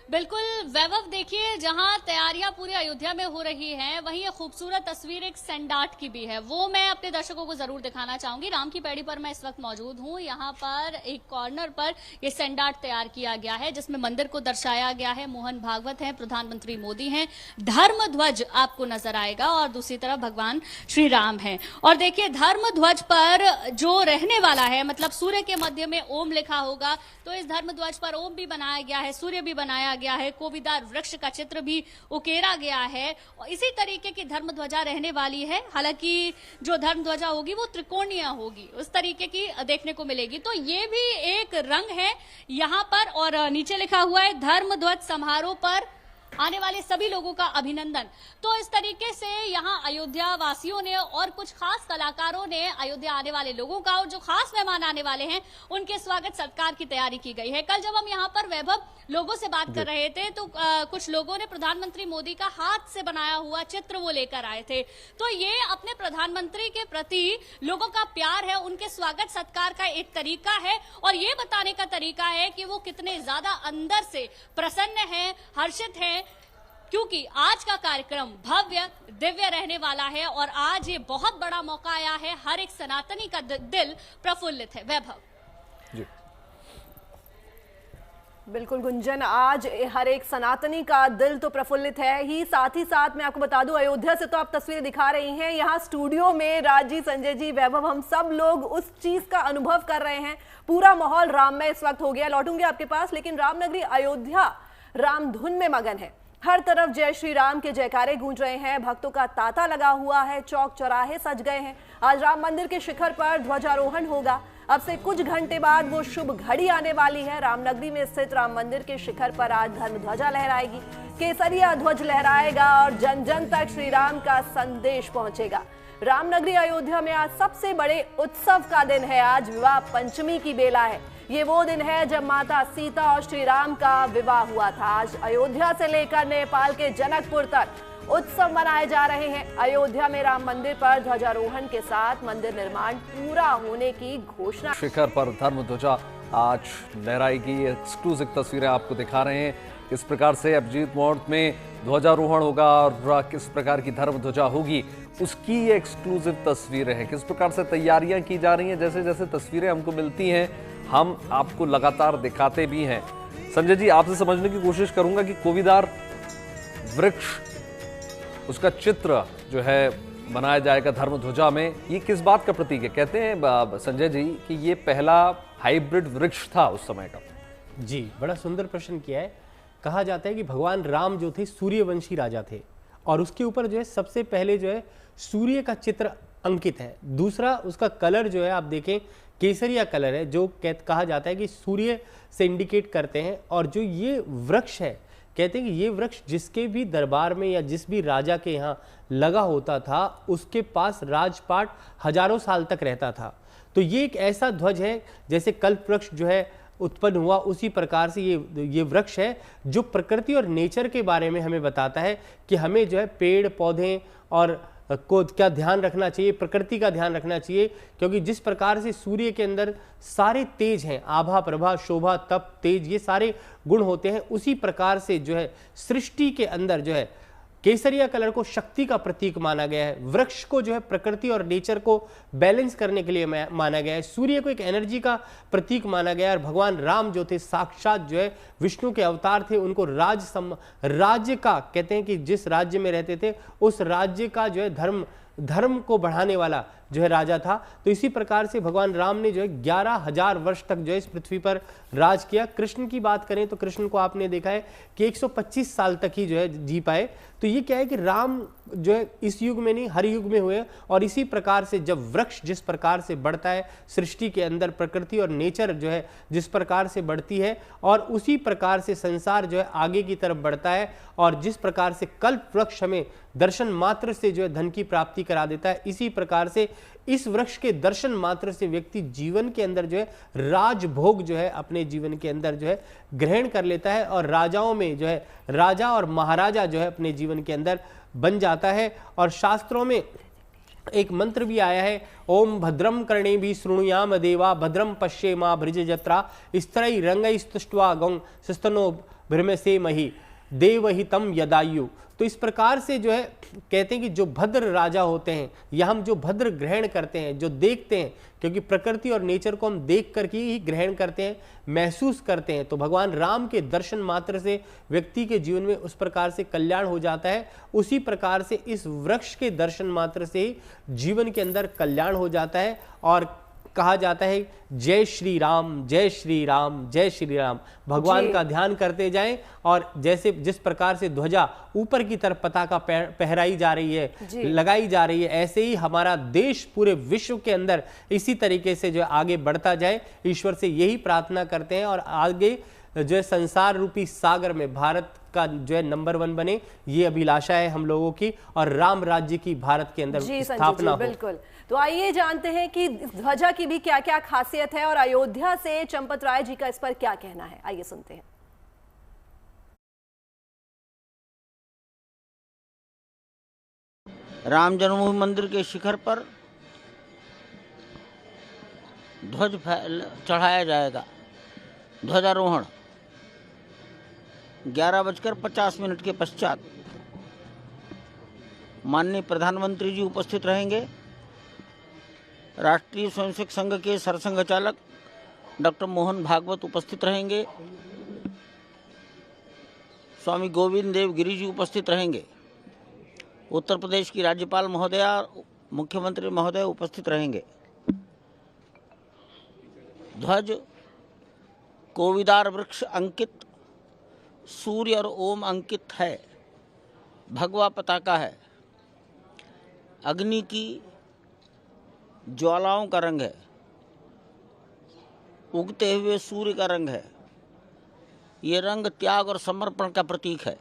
बिल्कुल वैभव, देखिए जहां तैयारियां पूरी अयोध्या में हो रही हैं, वहीं ये खूबसूरत तस्वीर एक सेंडाट की भी है, वो मैं अपने दर्शकों को जरूर दिखाना चाहूंगी। राम की पैड़ी पर मैं इस वक्त मौजूद हूं। यहाँ पर एक कॉर्नर पर ये सेंडाट तैयार किया गया है, जिसमें मंदिर को दर्शाया गया है। मोहन भागवत हैं, प्रधानमंत्री मोदी हैं, धर्म ध्वज आपको नजर आएगा और दूसरी तरफ भगवान श्री राम है। और देखिए धर्म ध्वज पर जो रहने वाला है, मतलब सूर्य के मध्य में ओम लिखा होगा, तो इस धर्म ध्वज पर ओम भी बनाया गया है, सूर्य भी बनाया गया है, कोविदार वृक्ष का चित्र भी उकेरा गया है। और इसी तरीके की धर्म ध्वजा रहने वाली है। हालांकि जो धर्म ध्वजा होगी वो त्रिकोणीय होगी, उस तरीके की देखने को मिलेगी। तो ये भी एक रंग है यहाँ पर। और नीचे लिखा हुआ है धर्म ध्वज समारोह पर आने वाले सभी लोगों का अभिनंदन। तो इस तरीके से यहाँ अयोध्या वासियों ने और कुछ खास कलाकारों ने अयोध्या आने वाले लोगों का और जो खास मेहमान आने वाले हैं उनके स्वागत सत्कार की तैयारी की गई है। कल जब हम यहाँ पर वैभव लोगों से बात कर रहे थे तो कुछ लोगों ने प्रधानमंत्री मोदी का हाथ से बनाया हुआ चित्र वो लेकर आए थे। तो ये अपने प्रधानमंत्री के प्रति लोगों का प्यार है, उनके स्वागत सत्कार का एक तरीका है और ये बताने का तरीका है कि वो कितने ज्यादा अंदर से प्रसन्न है, हर्षित है, क्योंकि आज का कार्यक्रम भव्य दिव्य रहने वाला है और आज ये बहुत बड़ा मौका आया है। हर एक सनातनी का दिल प्रफुल्लित है। वैभव
जी
बिल्कुल गुंजन, आज हर एक सनातनी का दिल तो प्रफुल्लित है ही, साथ ही साथ मैं आपको बता दूं अयोध्या से तो आप तस्वीरें दिखा रही हैं, यहाँ स्टूडियो में राज जी, संजय जी, वैभव, हम सब लोग उस चीज का अनुभव कर रहे हैं। पूरा माहौल राममय इस वक्त हो गया। लौटूंगे आपके पास, लेकिन रामनगरी अयोध्या राम धुन में मगन है। हर तरफ जय श्री राम के जयकारे गूंज रहे हैं, भक्तों का तांता लगा हुआ है, चौक चौराहे सज गए हैं। आज राम मंदिर के शिखर पर ध्वजारोहण होगा। अब से कुछ घंटे बाद वो शुभ घड़ी आने वाली है। रामनगरी में स्थित राम मंदिर के शिखर पर आज धर्म ध्वजा लहराएगी, केसरिया ध्वज लहराएगा और जन जन तक श्री राम का संदेश पहुंचेगा। रामनगरी अयोध्या में आज सबसे बड़े उत्सव का दिन है। आज विवाह पंचमी की बेला है। ये वो दिन है जब माता सीता और श्री राम का विवाह हुआ था। आज अयोध्या से लेकर नेपाल के जनकपुर तक उत्सव मनाए जा रहे हैं। अयोध्या में राम मंदिर पर ध्वजारोहण के साथ मंदिर निर्माण पूरा होने की घोषणा।
शिखर पर धर्म ध्वजा आज लहराएगी। एक्सक्लूसिव तस्वीरें आपको दिखा रहे हैं किस प्रकार से अभिजीत मोड़ में ध्वजारोहण होगा और किस प्रकार की धर्म ध्वजा होगी, उसकी ये एक्सक्लूसिव तस्वीरें हैं। किस प्रकार से तैयारियां की जा रही हैं, जैसे जैसे तस्वीरें हमको मिलती हैं हम आपको लगातार दिखाते भी हैं। संजय जी, आपसे समझने की कोशिश करूंगा कि कोविदार वृक्ष, उसका चित्र जो है बनाया जाएगा धर्म ध्वजा में, ये किस बात का प्रतीक है? कहते हैं संजय जी कि ये पहला हाइब्रिड वृक्ष था उस समय का।
जी, बड़ा सुंदर प्रश्न किया है। कहा जाता है कि भगवान राम जो थे सूर्यवंशी राजा थे और उसके ऊपर जो है सबसे पहले जो है सूर्य का चित्र अंकित है। दूसरा, उसका कलर जो है आप देखें केसरिया कलर है, जो कहा जाता है कि सूर्य से इंडिकेट करते हैं। और जो ये वृक्ष है, कहते हैं कि ये वृक्ष जिसके भी दरबार में या जिस भी राजा के यहाँ लगा होता था, उसके पास राजपाट हजारों साल तक रहता था। तो ये एक ऐसा ध्वज है, जैसे कल्प वृक्ष जो है उत्पन्न हुआ, उसी प्रकार से ये वृक्ष है जो प्रकृति और नेचर के बारे में हमें बताता है कि हमें जो है पेड़ पौधे और को क्या ध्यान रखना चाहिए, प्रकृति का ध्यान रखना चाहिए। क्योंकि जिस प्रकार से सूर्य के अंदर सारे तेज हैं, आभा, प्रभा, शोभा, तप, तेज, ये सारे गुण होते हैं, उसी प्रकार से जो है सृष्टि के अंदर जो है केसरिया कलर को शक्ति का प्रतीक माना गया है। वृक्ष को जो है प्रकृति और नेचर को बैलेंस करने के लिए माना गया है। सूर्य को एक एनर्जी का प्रतीक माना गया है। और भगवान राम जो थे साक्षात जो है विष्णु के अवतार थे। उनको राज्य का, कहते हैं कि जिस राज्य में रहते थे उस राज्य का जो है धर्म को बढ़ाने वाला जो है राजा था। तो इसी प्रकार से भगवान राम ने जो है 11,000 वर्ष तक जो है इस पृथ्वी पर राज किया। कृष्ण की बात करें तो कृष्ण को आपने देखा है कि 125 साल तक ही जो है जी पाए। तो ये क्या है कि राम जो है इस युग में नहीं हर युग में हुए। और इसी प्रकार से जब वृक्ष जिस प्रकार से बढ़ता है सृष्टि के अंदर, प्रकृति और नेचर जो है जिस प्रकार से बढ़ती है, और उसी प्रकार से संसार जो है आगे की तरफ बढ़ता है। और जिस प्रकार से कल्प वृक्ष हमें दर्शन मात्र से जो है धन की प्राप्ति करा देता है, इसी प्रकार से इस वृक्ष के दर्शन मात्र से व्यक्ति जीवन के अंदर जो है राजभोग जो है अपने जीवन के अंदर जो है ग्रहण कर लेता है, और राजाओं में जो है राजा और महाराजा जो है अपने जीवन के अंदर बन जाता है। और शास्त्रों में एक मंत्र भी आया है, ओम भद्रम कर्णे भी शृणुयाम देवा भद्रम पश्येमा भृज जत्रा स्त्रई रंगई स्तुष्ट्वा गौं सस्तनो भ्रमसे मही देवहितम यदायु। तो इस प्रकार से जो है कहते हैं कि जो भद्र राजा होते हैं या हम जो भद्र ग्रहण करते हैं, जो देखते हैं, क्योंकि प्रकृति और नेचर को हम देख करके ही ग्रहण करते हैं, महसूस करते हैं, तो भगवान राम के दर्शन मात्र से व्यक्ति के जीवन में उस प्रकार से कल्याण हो जाता है। उसी प्रकार से इस वृक्ष के दर्शन मात्र से ही जीवन के अंदर कल्याण हो जाता है। और कहा जाता है जय श्री राम जय श्री राम जय श्री राम, भगवान का ध्यान करते जाएं। और जैसे जिस प्रकार से ध्वजा ऊपर की तरफ पताका पहराई जा रही है, लगाई जा रही है, ऐसे ही हमारा देश पूरे विश्व के अंदर इसी तरीके से जो आगे बढ़ता जाए, ईश्वर से यही प्रार्थना करते हैं। और आगे जो है संसार रूपी सागर में भारत का जो है नंबर 1 बने, ये अभिलाषा है हम लोगों की, और राम राज्य की भारत के अंदर स्थापना हो।
बिल्कुल। तो आइए जानते हैं कि ध्वजा की भी क्या क्या खासियत है और अयोध्या से चंपत राय जी का इस पर क्या कहना है। आइए सुनते हैं।
राम जन्मभूमि मंदिर के शिखर पर ध्वज चढ़ाया जाएगा। ध्वजारोहण 11:50 के पश्चात माननीय प्रधानमंत्री जी उपस्थित रहेंगे। राष्ट्रीय स्वयंसेवक संघ के सरसंघ चालक डॉक्टर मोहन भागवत उपस्थित रहेंगे। स्वामी गोविंद देव गिरी जी उपस्थित रहेंगे। उत्तर प्रदेश की राज्यपाल महोदया, मुख्यमंत्री महोदय उपस्थित रहेंगे। ध्वज कोविदार वृक्ष अंकित, सूर्य और ओम अंकित है। भगवा पताका है। अग्नि की ज्वालाओं का रंग है। उगते हुए सूर्य का रंग है। ये रंग त्याग और समर्पण का प्रतीक है।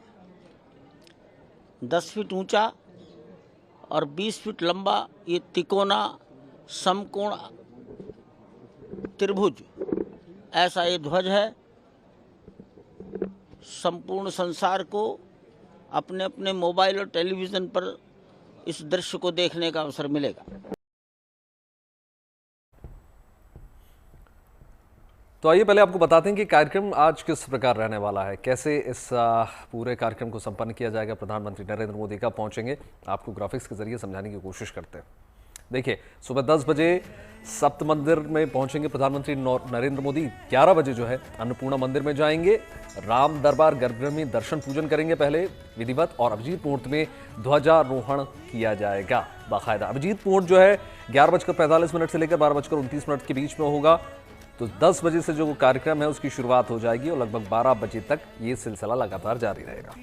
10 फीट ऊंचा और 20 फीट लंबा ये तिकोना समकोण त्रिभुज ऐसा ये ध्वज है। संपूर्ण संसार को अपने अपने मोबाइल और टेलीविज़न पर इस दृश्य को देखने का अवसर मिलेगा।
तो आइए पहले आपको बताते हैं कि कार्यक्रम आज किस प्रकार रहने वाला है, कैसे इस पूरे कार्यक्रम को संपन्न किया जाएगा। प्रधानमंत्री नरेंद्र मोदी कब पहुंचेंगे, आपको ग्राफिक्स के जरिए समझाने की कोशिश करते हैं। देखिए, सुबह 10 बजे सप्त मंदिर में पहुंचेंगे प्रधानमंत्री नरेंद्र मोदी। 11 बजे जो है अन्नपूर्णा मंदिर में जाएंगे। राम दरबार गर्भगृह में दर्शन पूजन करेंगे पहले विधिवत, और अभिजीत मुहूर्त में ध्वजारोहण किया जाएगा बाकायदा। अभिजीत मुहूर्त जो है 11:45 से लेकर 12:29 के बीच में होगा। तो 10 बजे से जो कार्यक्रम है उसकी शुरुआत हो जाएगी और लगभग 12 बजे तक ये सिलसिला लगातार जारी रहेगा।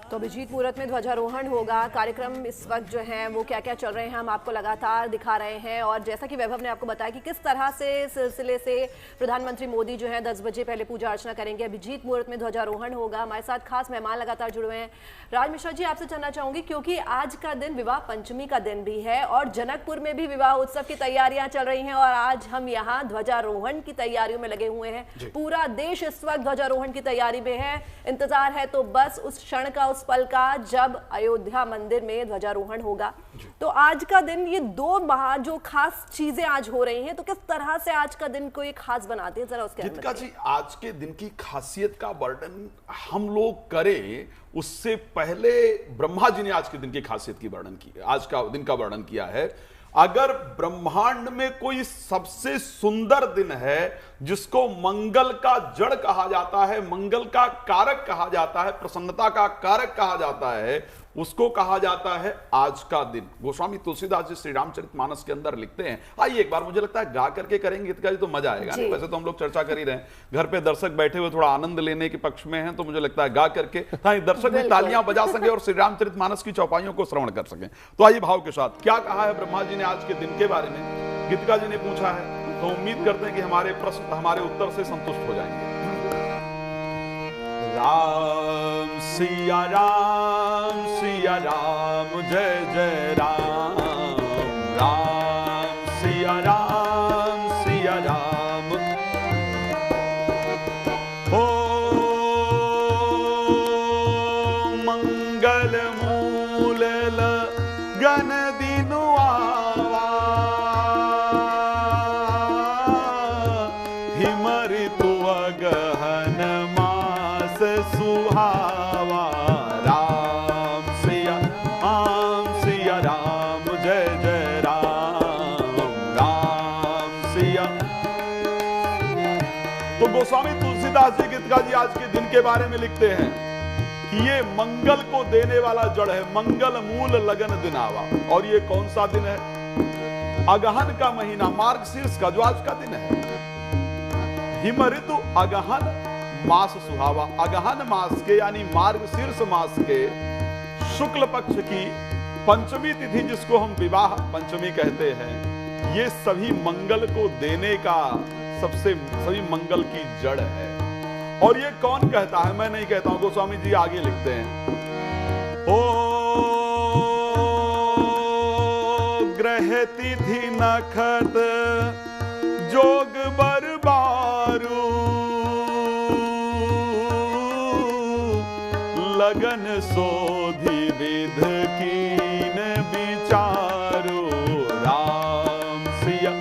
तो अभिजीत मुहूर्त में ध्वजारोहण होगा। कार्यक्रम इस वक्त जो है वो क्या क्या चल रहे हैं हम आपको लगातार दिखा रहे हैं। और जैसा कि वैभव ने आपको बताया कि किस तरह से सिलसिले से प्रधानमंत्री मोदी जो है 10 बजे पहले पूजा अर्चना करेंगे। अभिजीत मुहूर्त में ध्वजारोहण होगा। हमारे साथ खास मेहमान लगातार जुड़े हुए हैं। राज मिश्रा जी, आपसे जानना चाहूंगी, क्योंकि आज का दिन विवाह पंचमी का दिन भी है और जनकपुर में भी विवाह उत्सव की तैयारियां चल रही हैं, और आज हम यहाँ ध्वजारोहण की तैयारियों में लगे हुए हैं। पूरा देश इस वक्त ध्वजारोहण की तैयारी में है। इंतजार है तो बस उस क्षण का, पल का, जब अयोध्या मंदिर में ध्वजारोहण होगा। तो आज का दिन, ये 2 महा जो खास चीजें आज हो रही हैं, तो किस तरह से आज का दिन को ये खास बनाते हैं, जरा उसके बारे में
गीतिका जी, आज के दिन की खासियत का वर्णन हम लोग करें उससे पहले ब्रह्मा जी ने आज के दिन की खासियत की वर्णन की, आज का दिन का वर्णन किया है। अगर ब्रह्मांड में कोई सबसे सुंदर दिन है जिसको मंगल का जड़ कहा जाता है, मंगल का कारक कहा जाता है, प्रसन्नता का कारक कहा जाता है, उसको कहा जाता है आज का दिन। गोस्वामी तुलसीदास जी श्री रामचरितमानस के अंदर लिखते हैं। आइए एक बार, मुझे लगता है गा करके करेंगे गीतिका जी तो मजा आएगा। नहीं, वैसे तो हम लोग चर्चा कर ही रहे हैं, घर पे दर्शक बैठे हुए थोड़ा आनंद लेने के पक्ष में हैं, तो मुझे लगता है गा करके दर्शक भी तालियां बजा सके और श्री रामचरितमानस की चौपाइयों को श्रवण कर सके। तो आइए भाव के साथ क्या कहा है ब्रह्मा जी ने आज के दिन के बारे में, गीतिका जी ने पूछा है, तो उम्मीद करते हैं कि हमारे प्रश्न, हमारे उत्तर से संतुष्ट हो जाएंगे। राम सिया राम जय जय राम राम सिया राम हो मंगल मूल लगन दिनु आवा हिम ऋतु अगहन मास सुहावा राम सिया राम जय जय राम सिया। तो गोस्वामी तुलसीदास जी गीतका जी आज के दिन के बारे में लिखते हैं कि ये मंगल को देने वाला जड़ है, मंगल मूल लगन दिनावा। और ये कौन सा दिन है? अगहन का महीना, मार्गशीर्ष का, जो आज का दिन है। हिम ऋतु अगहन मास सुहावा। अगहन मास के यानी मार्गशीर्ष मास के शुक्ल पक्ष की पंचमी तिथि, जिसको हम विवाह पंचमी कहते हैं, ये सभी मंगल को देने का सभी मंगल की जड़ है। और ये कौन कहता है? मैं नहीं कहता हूं, गोस्वामी जी आगे लिखते हैं। ओ ग्रह तिथि नखत जोग बरबारू लगन सोधि विध कीन विचारो राम सिया